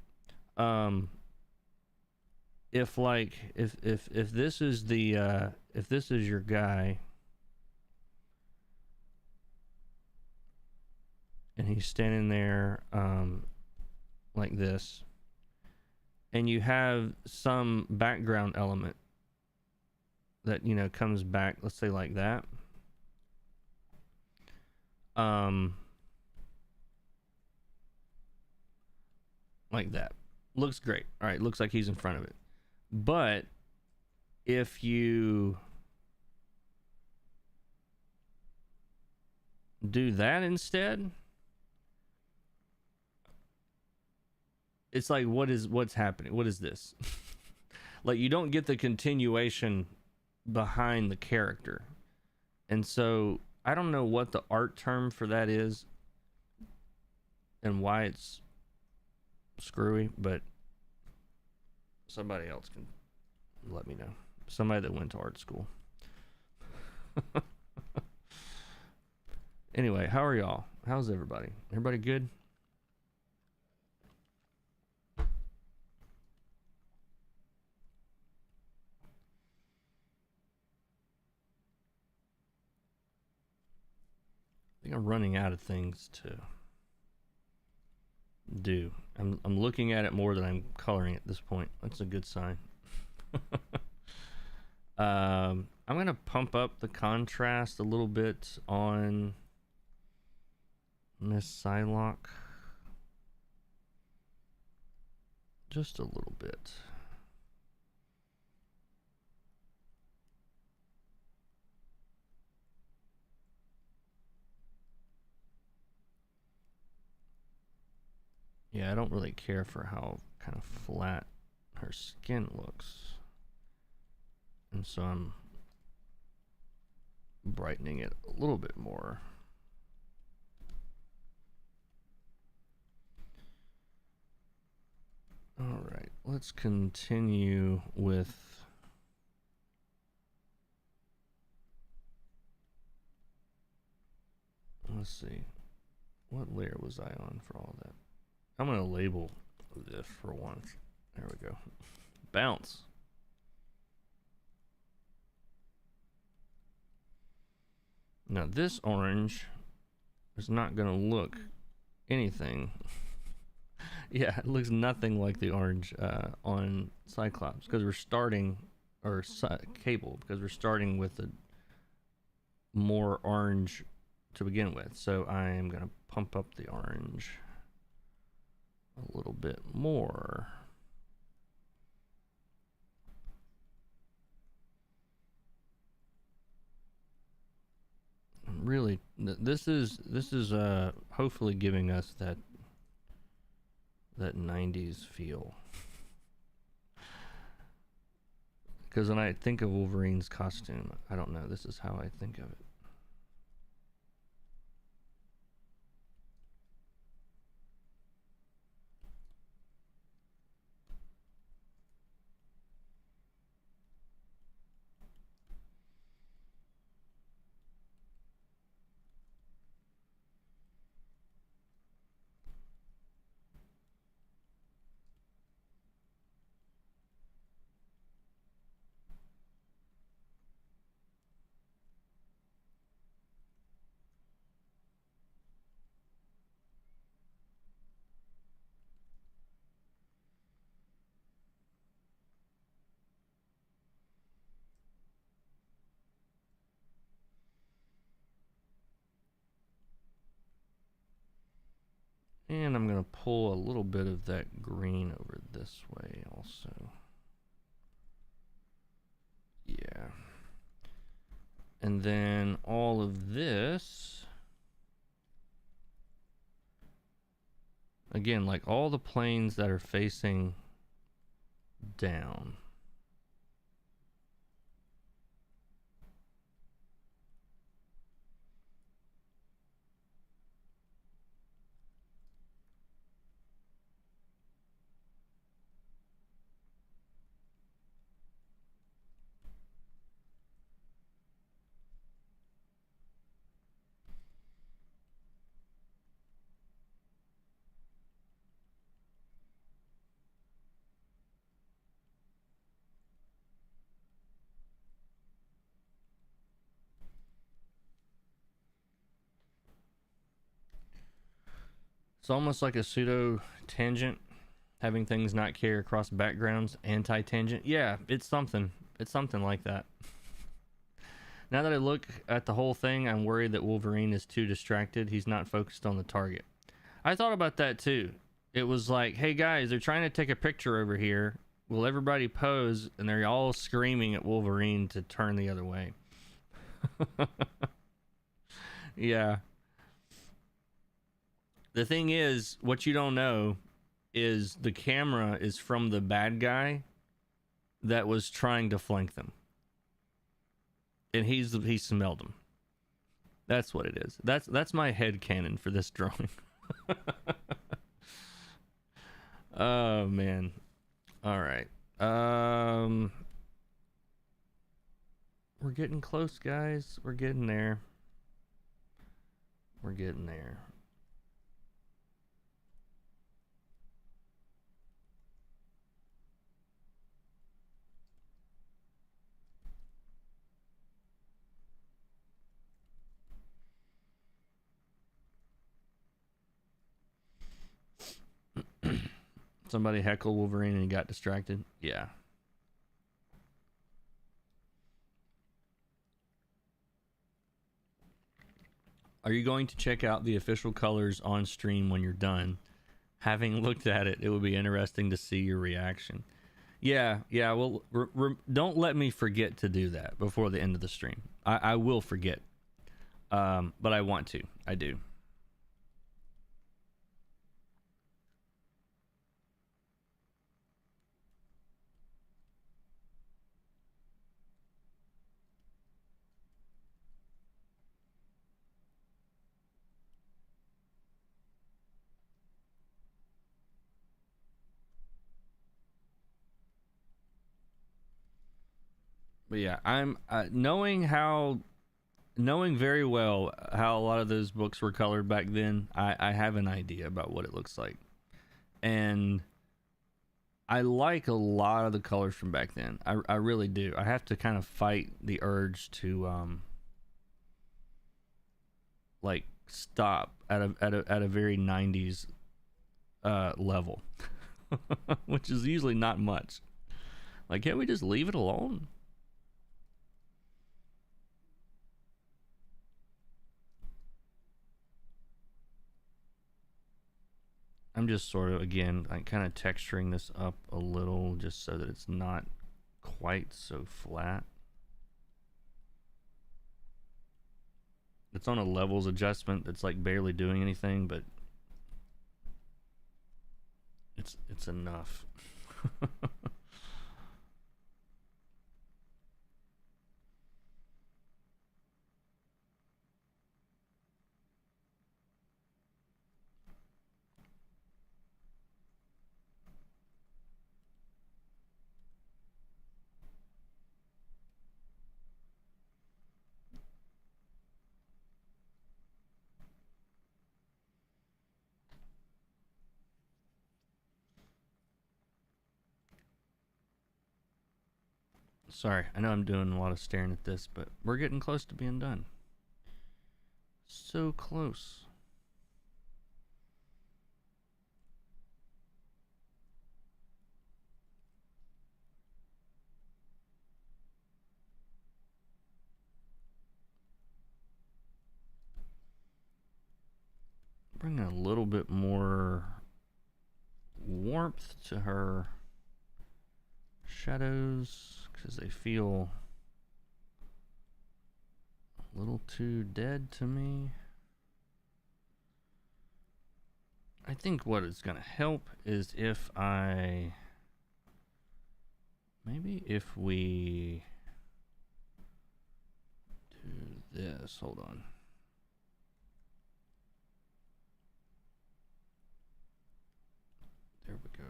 If this is the if this is your guy, and he's standing there like this, and you have some background element that, you know, comes back, let's say like that, like that, looks great. All right, looks like he's in front of it. But if you do that instead, it's like, what's happening? What is this? Like, you don't get the continuation behind the character. And so I don't know what the art term for that is and why it's screwy, but somebody else can let me know. Somebody that went to art school. Anyway, how are y'all? How's everybody? Everybody good? I think I'm running out of things to do. I'm looking at it more than I'm coloring at this point. That's a good sign. I'm gonna pump up the contrast a little bit on Miss Psylocke. Just a little bit. Yeah, I don't really care for how kind of flat her skin looks. And so I'm brightening it a little bit more. All right, let's continue with let's see. What layer was I on for all that? I'm going to label this for once. There we go. Bounce. Now this orange is not going to look anything. Yeah, it looks nothing like the orange on Cyclops, because we're starting, or Cable, because we're starting with a more orange to begin with. So I am going to pump up the orange a little bit more. Really, this is hopefully giving us that that 90s feel. Because when I think of Wolverine's costume, I don't know, this is how I think of it. And I'm going to pull a little bit of that green over this way also. Yeah. And then all of this, again, like all the planes that are facing down. It's almost like a pseudo tangent, having things not carry across backgrounds. Anti-tangent. Yeah, it's something. It's something like that. Now that I look at the whole thing, I'm worried that Wolverine is too distracted. He's not focused on the target. I thought about that too. It was like, hey guys, they're trying to take a picture over here. Will everybody pose? And they're all screaming at Wolverine to turn the other way. Yeah. The thing is, what you don't know is the camera is from the bad guy that was trying to flank them. And he smelled them. That's what it is. That's my headcanon for this drawing. Oh man. All right. We're getting close, guys. We're getting there. We're getting there. Somebody heckled Wolverine and he got distracted. Yeah. Are you going to check out the official colors on stream when you're done? Having looked at it, it would be interesting to see your reaction. Yeah. Well, don't let me forget to do that before the end of the stream. I will forget. But I want to. I do. But yeah, I'm knowing very well how a lot of those books were colored back then. I have an idea about what it looks like, and I like a lot of the colors from back then. I really do. I have to kind of fight the urge to like stop at a very 90s level, which is usually not much. Like, can't we just leave it alone? I'm just sort of, again, like kind of texturing this up a little just so that it's not quite so flat. It's on a levels adjustment that's like barely doing anything, but It's enough. Sorry, I know I'm doing a lot of staring at this, but we're getting close to being done. So close. Bring a little bit more warmth to her shadows because they feel a little too dead to me. I think what is going to help is if we do this. Hold on. There we go.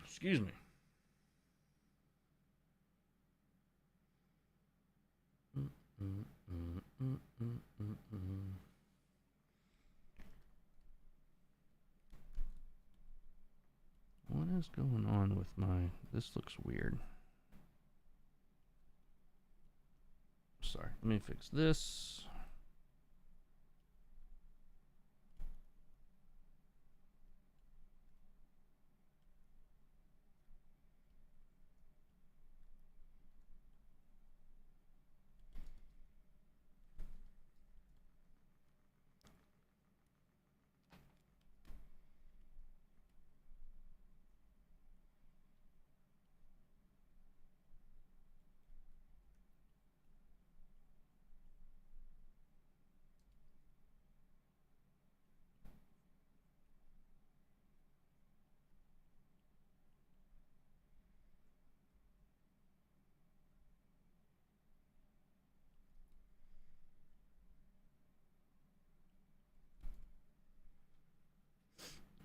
Excuse me. What is going on with my... This looks weird. Sorry, let me fix this.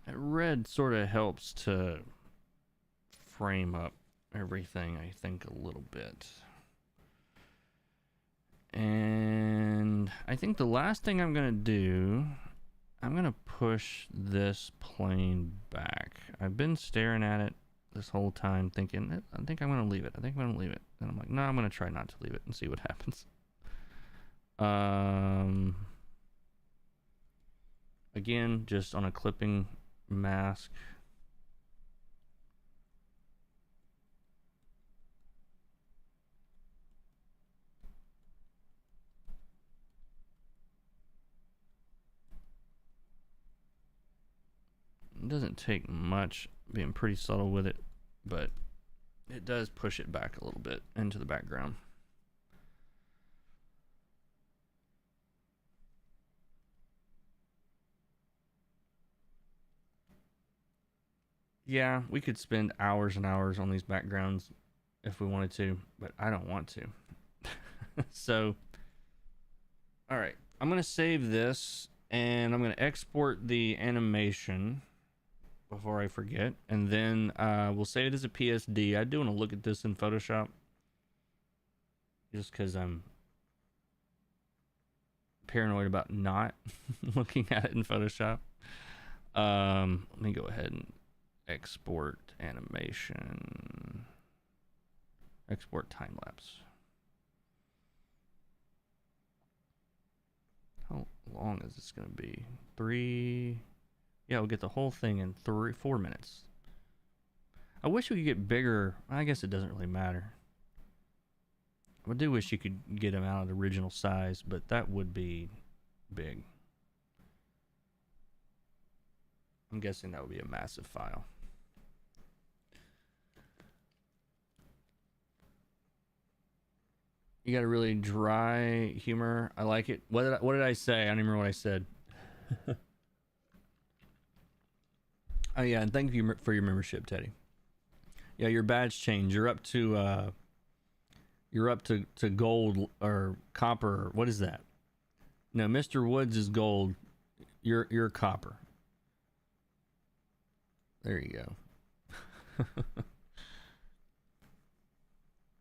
That red sort of helps to frame up everything, I think, a little bit. And I think the last thing I'm going to do, I'm going to push this plane back. I've been staring at it this whole time thinking, I think I'm going to leave it. I think I'm going to leave it. And I'm like, no, I'm going to try not to leave it and see what happens. Again, just on a clipping mask. It doesn't take much, being pretty subtle with it, but it does push it back a little bit into the background. Yeah, we could spend hours and hours on these backgrounds if we wanted to, but I don't want to. So, all right, I'm going to save this and I'm going to export the animation before I forget, and then we'll save it as a PSD. I do want to look at this in Photoshop just because I'm paranoid about not looking at it in Photoshop. Let me go ahead and export animation, export time lapse. How long is this going to be? 3. Yeah, we'll get the whole thing in 4 minutes. I wish we could get bigger. I guess it doesn't really matter. I do wish you could get them out of the original size, but that would be big. I'm guessing that would be a massive file. You got a really dry humor. I like it. What did I say? I don't even remember what I said. Oh yeah, and thank you for your membership, Teddy. Yeah, your badge change. You're up to gold or copper. What is that? No, Mr. Woods is gold. You're copper. There you go.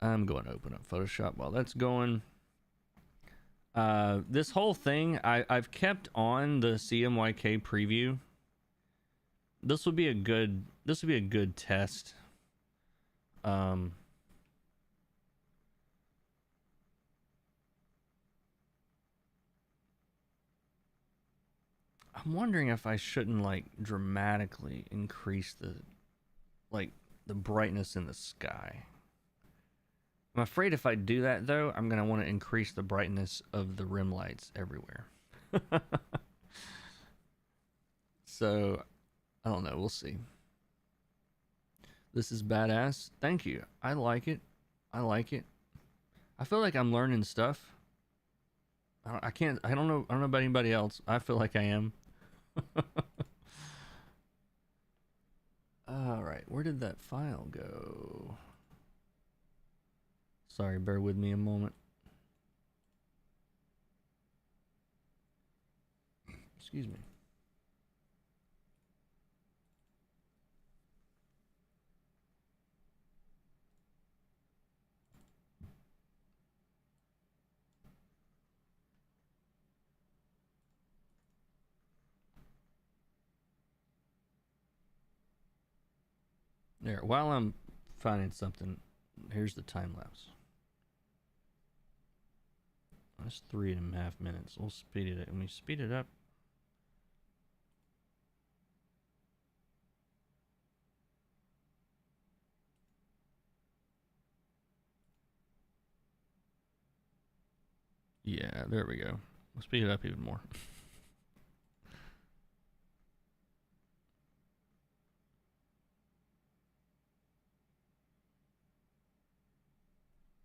I'm going to open up Photoshop while that's going. This whole thing, I've kept on the CMYK preview. This would be a good test. I'm wondering if I shouldn't like dramatically increase the brightness in the sky. I'm afraid if I do that though, I'm gonna want to increase the brightness of the rim lights everywhere. So I don't know, we'll see. This is badass. Thank you. I like it. I like it. I feel like I'm learning stuff. I don't know about anybody else. I feel like I am. All right, where did that file go? Sorry, bear with me a moment. Excuse me. There, while I'm finding something, here's the time lapse. That's 3.5 minutes. We'll speed it up. When we speed it up, yeah, there we go. We'll speed it up even more.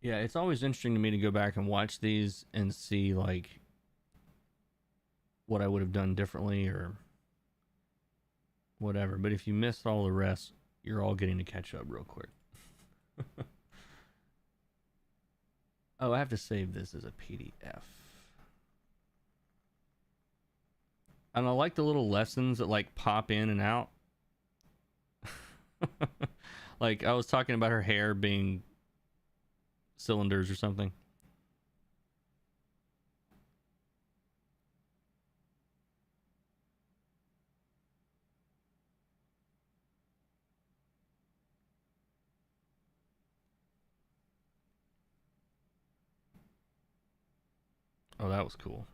Yeah, it's always interesting to me to go back and watch these and see like what I would have done differently or whatever. But if you missed all the rest, you're all getting to catch up real quick. Oh, I have to save this as a PDF. And I like the little lessons that like pop in and out. Like I was talking about her hair being cylinders or something. Oh, that was cool.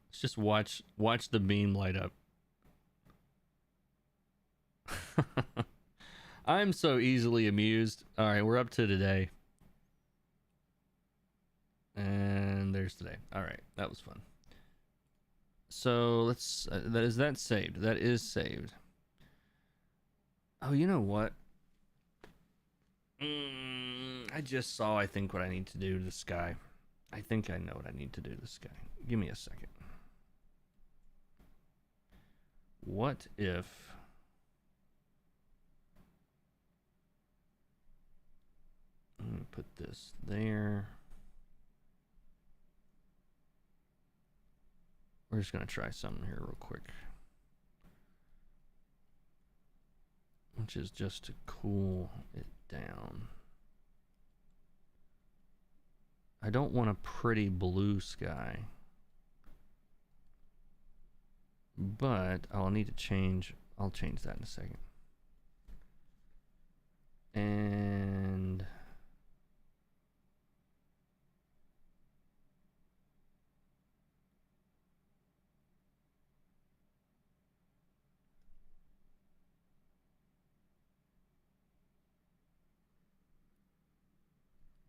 Let's just watch the beam light up. I'm so easily amused. All right, we're up to today. And there's today. All right, that was fun. So let's, that saved? That is saved. Oh, you know what? I just saw, I think, what I need to do to the sky. I think I know what I need to do to the sky. Give me a second. What if... I'm going to put this there. We're just going to try something here real quick. Which is just to cool it down. I don't want a pretty blue sky. But I'll need to change. I'll change that in a second. And...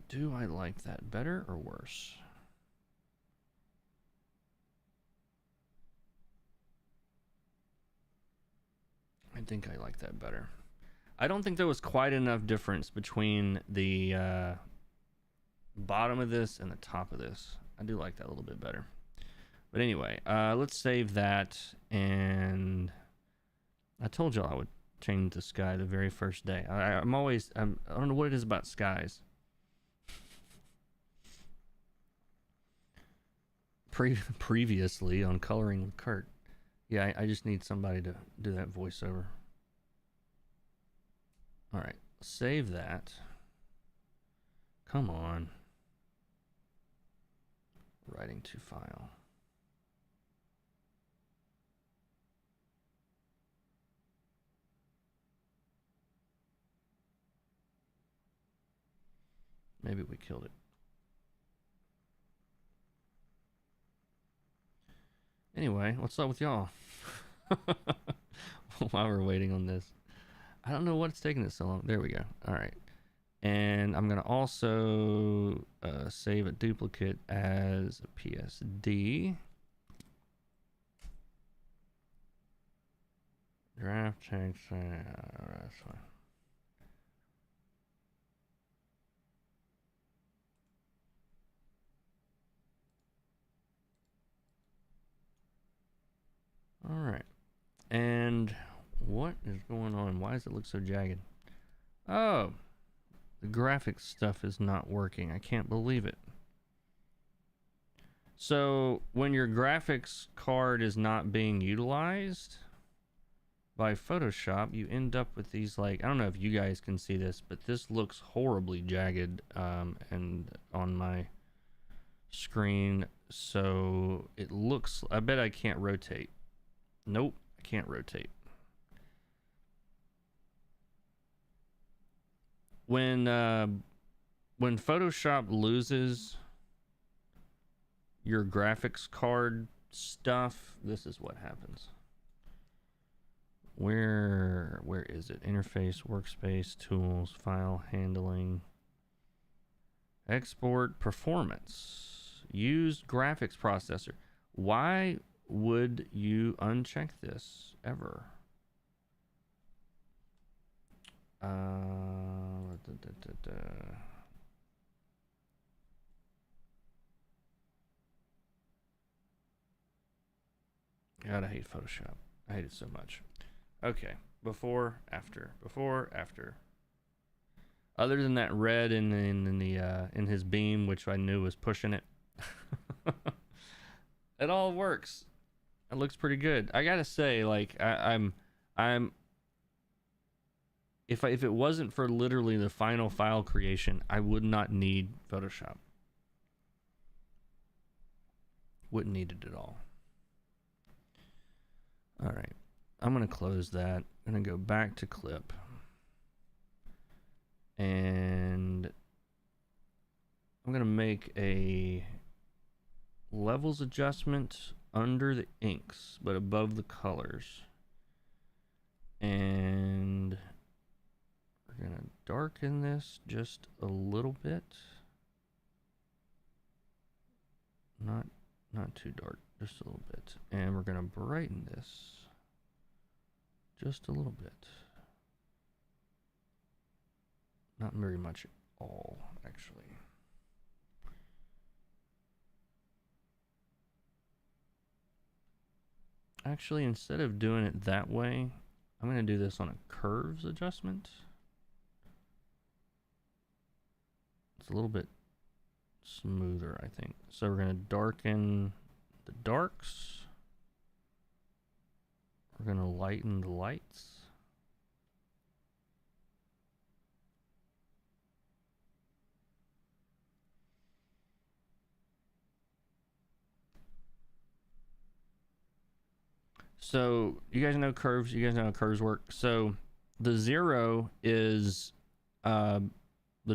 do I like that better or worse? I think I like that better. I don't think there was quite enough difference between the bottom of this and the top of this. I do like that a little bit better. But anyway, let's save that. And I told y'all I would change the sky the very first day. I don't know what it is about skies. Previously on Coloring with Kurt. Yeah, I just need somebody to do that voiceover. All right, save that. Come on. Writing to file. Maybe we killed it. Anyway, what's up with y'all? While we're waiting on this. I don't know what's taking it so long. There we go. All right. And I'm going to also save a duplicate as a PSD. Draft text. That's fine. All right. And what is going on? Why does it look so jagged? Oh, the graphics stuff is not working. I can't believe it. So when your graphics card is not being utilized by Photoshop, you end up with these, like, I don't know if you guys can see this, but this looks horribly jagged and on my screen. So it looks, I bet I can't rotate. Nope, I can't rotate. When Photoshop loses your graphics card stuff, this is what happens. Where is it? Interface, workspace, tools, file handling, export, performance, used graphics processor. Why would you uncheck this ever? God, I hate Photoshop. I hate it so much. Okay, before, after, before, after. Other than that red in his beam, which I knew was pushing it, it all works. It looks pretty good. I gotta say, like, I'm if it wasn't for literally the final file creation, I would not need Photoshop. Wouldn't need it at all. All right, I'm gonna close that. I'm gonna go back to clip, and I'm gonna make a levels adjustment under the inks, but above the colors. And we're gonna darken this just a little bit. Not too dark, just a little bit. And we're gonna brighten this just a little bit. Not very much at all, actually. Actually, instead of doing it that way, I'm going to do this on a curves adjustment. It's a little bit smoother, I think. So we're going to darken the darks. We're going to lighten the lights. So you guys know curves. You guys know how curves work. So the 0 is the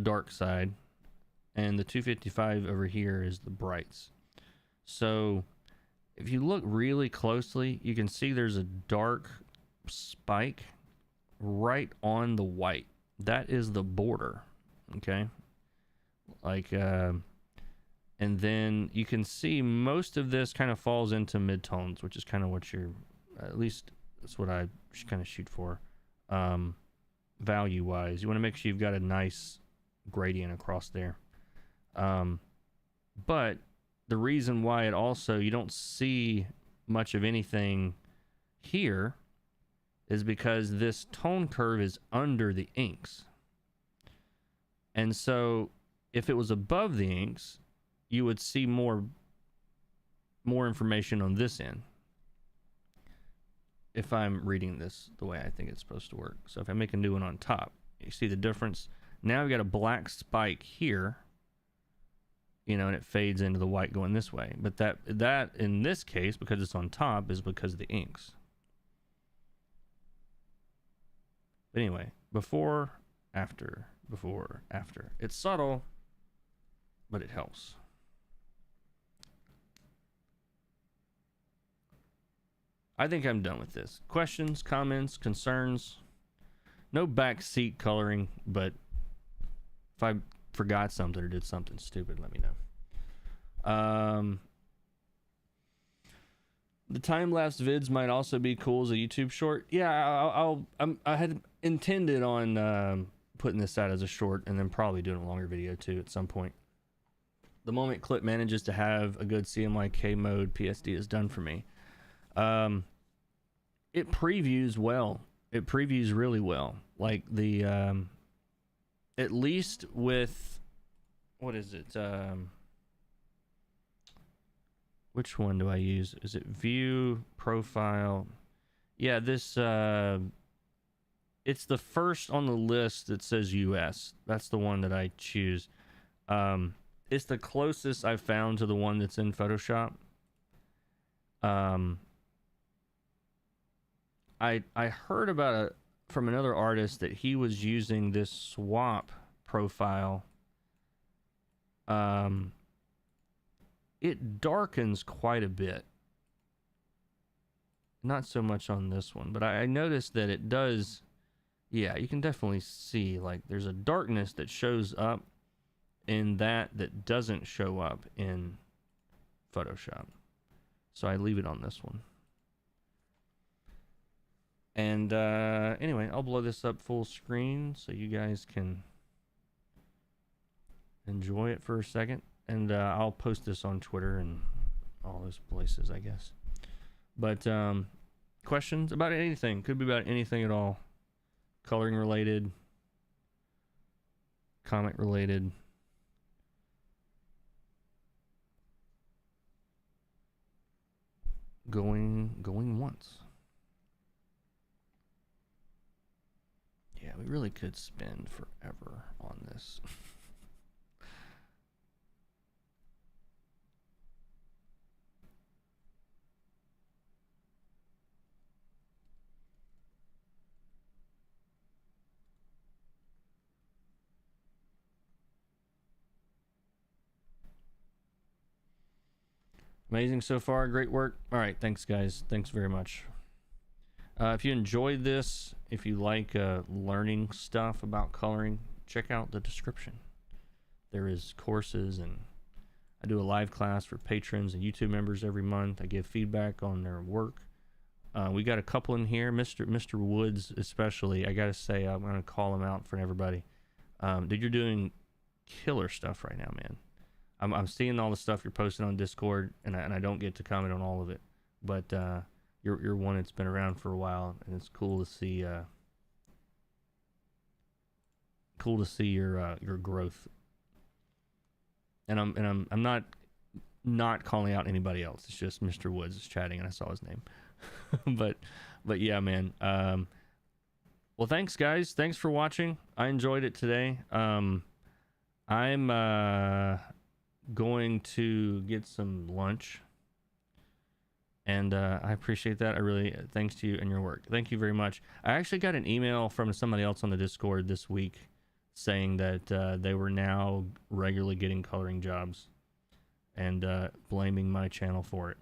dark side, and the 255 over here is the brights. So if you look really closely, you can see there's a dark spike right on the white. That is the border. Okay. Like, and then you can see most of this kind of falls into midtones, which is kind of what you're, at least that's what I kind of shoot for. Value wise, you want to make sure you've got a nice gradient across there. But the reason why it also, you don't see much of anything here is because this tone curve is under the inks. And so if it was above the inks, you would see more information on this end. If I'm reading this the way I think it's supposed to work. So if I make a new one on top, you see the difference? Now we got a black spike here, you know, and it fades into the white going this way. But that in this case, because it's on top, is because of the inks. But anyway, before, after. It's subtle, but it helps. I think I'm done with this. Questions, comments, concerns? No backseat coloring, but if I forgot something or did something stupid, let me know. The time-lapse vids might also be cool as a YouTube short. Yeah, I had intended on putting this out as a short and then probably doing a longer video too at some point. The moment clip manages to have a good CMYK mode, PSD is done for me. It previews well. It previews really well. Like the at least with, what is it? Which one do I use? Is it view profile? Yeah, this it's the first on the list that says US. That's the one that I choose. It's the closest I've found to the one that's in Photoshop. I heard about from another artist that he was using this swap profile. It darkens quite a bit. Not so much on this one, but I noticed that it does. Yeah, you can definitely see like there's a darkness that shows up in that doesn't show up in Photoshop. So I leave it on this one. And anyway, I'll blow this up full screen so you guys can enjoy it for a second. And I'll post this on Twitter and all those places, I guess. But questions about anything. Could be about anything at all. Coloring related. Comic related. Going once. Yeah, we really could spend forever on this. Amazing so far. Great work. All right. Thanks, guys. Thanks very much. If you enjoyed this, if you like learning stuff about coloring, check out the description. There is courses, and I do a live class for patrons and YouTube members every month. I give feedback on their work. We got a couple in here, Mr. Woods especially. I gotta say, I'm gonna call him out for everybody. Dude, you're doing killer stuff right now, man. I'm seeing all the stuff you're posting on Discord, and I don't get to comment on all of it, but you're one that's been around for a while, and it's cool to see. Cool to see your growth. And I'm not calling out anybody else. It's just Mr. Woods is chatting, and I saw his name. but yeah, man. Well, thanks, guys. Thanks for watching. I enjoyed it today. I'm going to get some lunch, and I appreciate that. I really, thanks to you and your work. Thank you very much. I actually got an email from somebody else on the Discord this week saying that they were now regularly getting coloring jobs, and blaming my channel for it.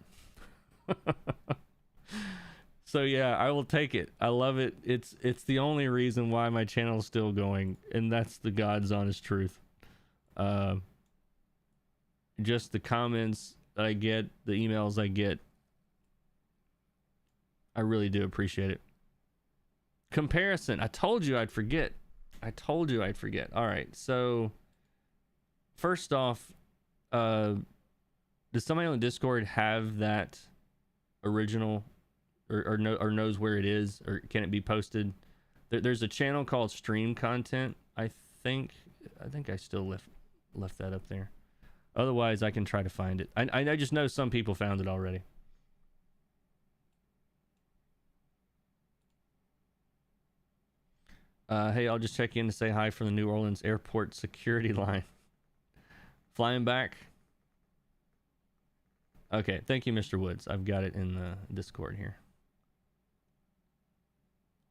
So yeah, I will take it. I love it. It's the only reason why my channel is still going, and that's the God's honest truth. Just the comments that I get, the emails I get, I really do appreciate it. Comparison. I told you I'd forget. All right, so First off, does somebody on Discord have that original, or knows where it is, or can it be posted? There's a channel called Stream Content. I think I still left that up there. Otherwise, I can try to find it. I just know some people found it already. Hey, I'll just check in to say hi from the New Orleans airport security line. Flying back. Okay, thank you, Mr. Woods. I've got it in the Discord here.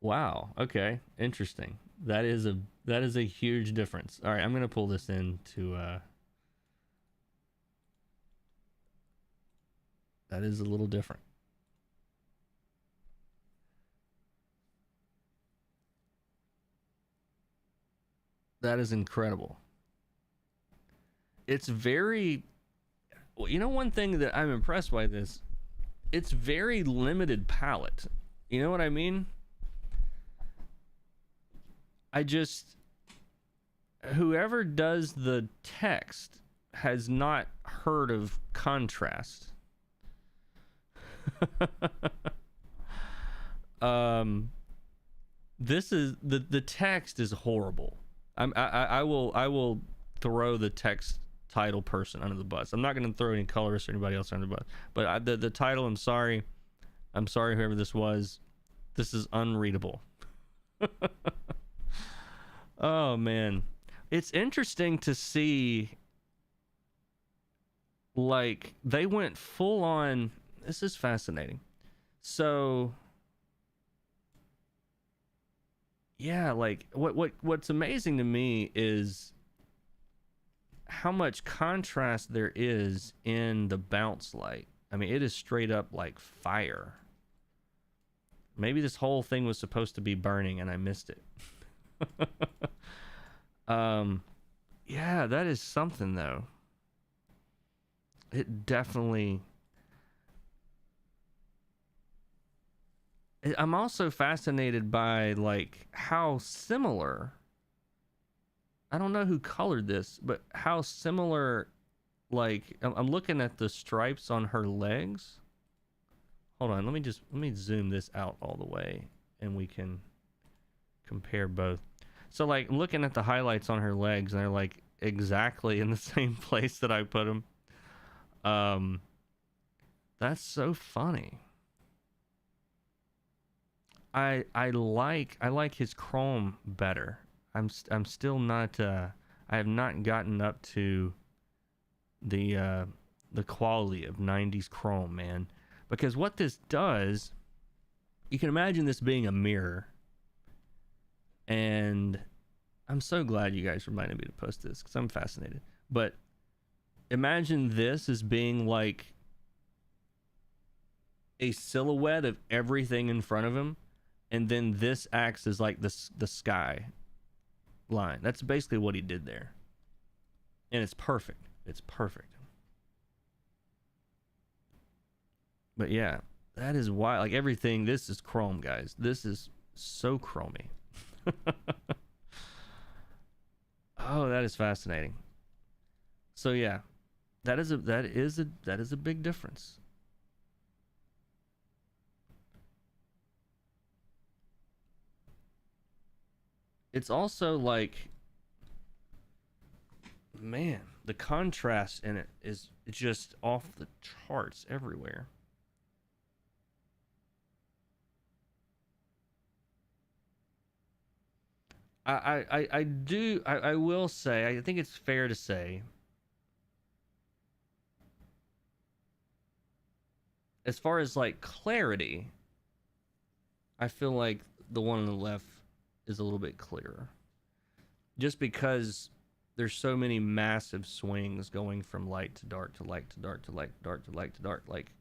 Wow. Okay, interesting. That is a huge difference. All right, I'm gonna pull this into. That is a little different. That is incredible. It's very, well, you know, one thing that I'm impressed by this, it's very limited palette. You know what I mean? Whoever does the text has not heard of contrast. This is the text is horrible. I will throw the text title person under the bus. I'm not going to throw any colorists or anybody else under the bus. But the title, I'm sorry whoever this was. This is unreadable. Oh man, it's interesting to see. Like, they went full on. This is fascinating. So yeah, like what's amazing to me is how much contrast there is in the bounce light. I mean, it is straight up like fire. Maybe this whole thing was supposed to be burning and I missed it. Yeah, that is something though. It definitely. I'm also fascinated by like how similar. I don't know who colored this, but how similar. Like, I'm looking at the stripes on her legs. Hold on, let me zoom this out all the way, and we can compare both. So like, I'm looking at the highlights on her legs, and they're like exactly in the same place that I put them. That's so funny. I like his chrome better. I'm still not. I have not gotten up to the quality of 90s chrome, man. Because what this does, you can imagine this being a mirror. And I'm so glad you guys reminded me to post this because I'm fascinated. But imagine this as being like a silhouette of everything in front of him, and then this acts as like the sky line. That's basically what he did there. And it's perfect. It's perfect. But yeah, that is why, like, everything, this is chrome, guys. This is so chromy. Oh, that is fascinating. So yeah, that is a big difference. It's also like, man, the contrast in it is just off the charts everywhere. I will say, I think it's fair to say, as far as like clarity, I feel like the one on the left is a little bit clearer. Just because there's so many massive swings going from light to dark to light to dark to light to dark to light to dark, like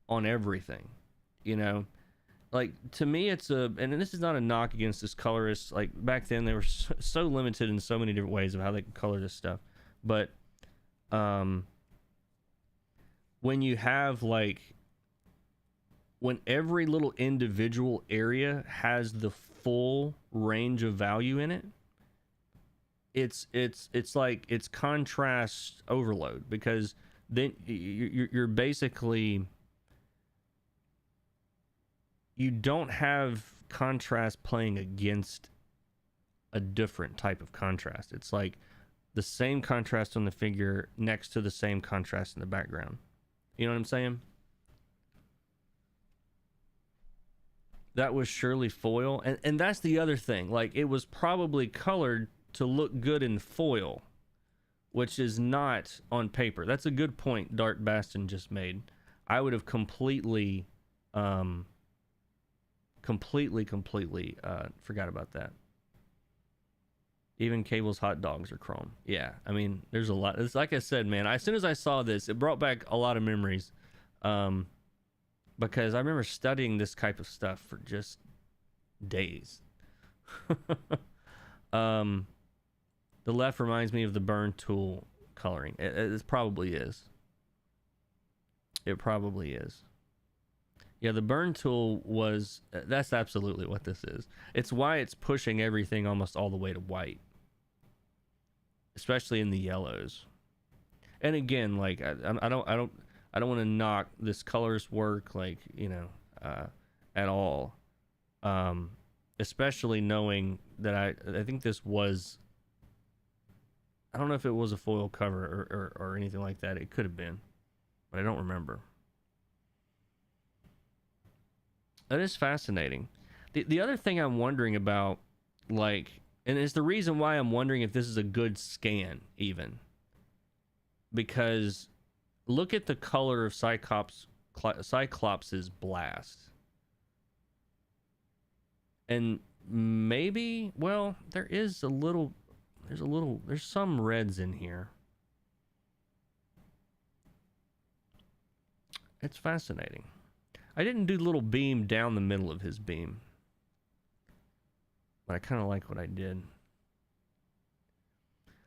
on everything, you know? Like, to me, it's and this is not a knock against this colorist. Like, back then, they were so limited in so many different ways of how they could color this stuff. But when you have, like, when every little individual area has the full range of value in it, it's like it's contrast overload, because then you're basically, you don't have contrast playing against a different type of contrast. It's like the same contrast on the figure next to the same contrast in the background. You know what I'm saying? That was surely foil. And that's the other thing. Like, it was probably colored to look good in foil, which is not on paper. That's a good point Dart Baston just made. I would have completely forgot about that. Even Cable's hot dogs are chrome. Yeah, I mean, there's a lot. It's like I said, man, as soon as I saw this, it brought back a lot of memories. Because I remember studying this type of stuff for just days. The left reminds me of the burn tool coloring. It probably is. It probably is. Yeah, the burn tool was... That's absolutely what this is. It's why it's pushing everything almost all the way to white. Especially in the yellows. And again, like, I don't want to knock this color's work, like, you know, at all. Especially knowing that I think this was... I don't know if it was a foil cover or anything like that. It could have been, but I don't remember. That is fascinating. The other thing I'm wondering about, like, and it's the reason why I'm wondering if this is a good scan, even. Because look at the color of Cyclops' blast. And maybe, well, there's some reds in here. It's fascinating. I didn't do the little beam down the middle of his beam, but I kind of like what I did.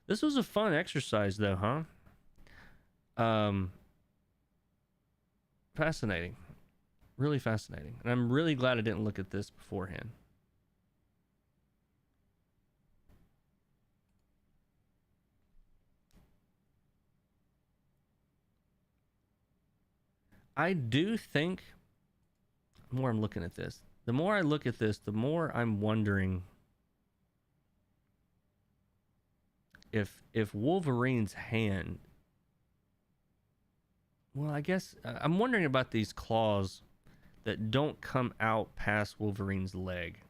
This was a fun exercise though, huh? Fascinating. Really fascinating. And I'm really glad I didn't look at this beforehand. I do think, the more I'm looking at this, the more I look at this, the more I'm wondering if Wolverine's hand... Well, I guess I'm wondering about these claws that don't come out past Wolverine's leg.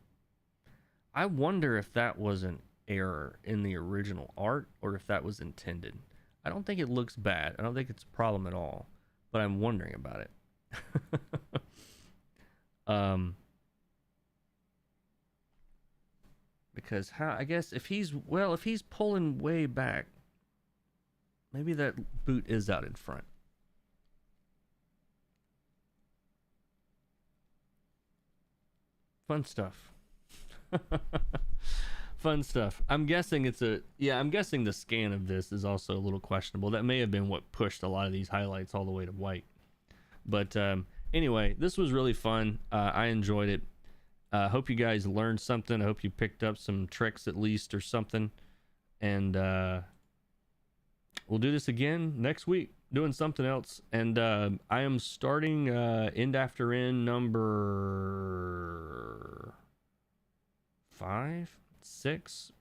I wonder if that was an error in the original art or if that was intended. I don't think it looks bad. I don't think it's a problem at all, but I'm wondering about it. Because I guess if he's pulling way back, maybe that boot is out in front. Fun stuff. Fun stuff. I'm guessing I'm guessing the scan of this is also a little questionable. That may have been what pushed a lot of these highlights all the way to white. But anyway, this was really fun. I enjoyed it. Hope you guys learned something. I hope you picked up some tricks at least or something. And we'll do this again next week, doing something else. And I am starting End After End number 6,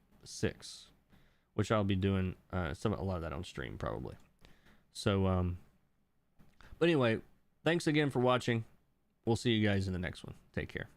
which I'll be doing a lot of that on stream probably. So, but anyway, thanks again for watching. We'll see you guys in the next one. Take care.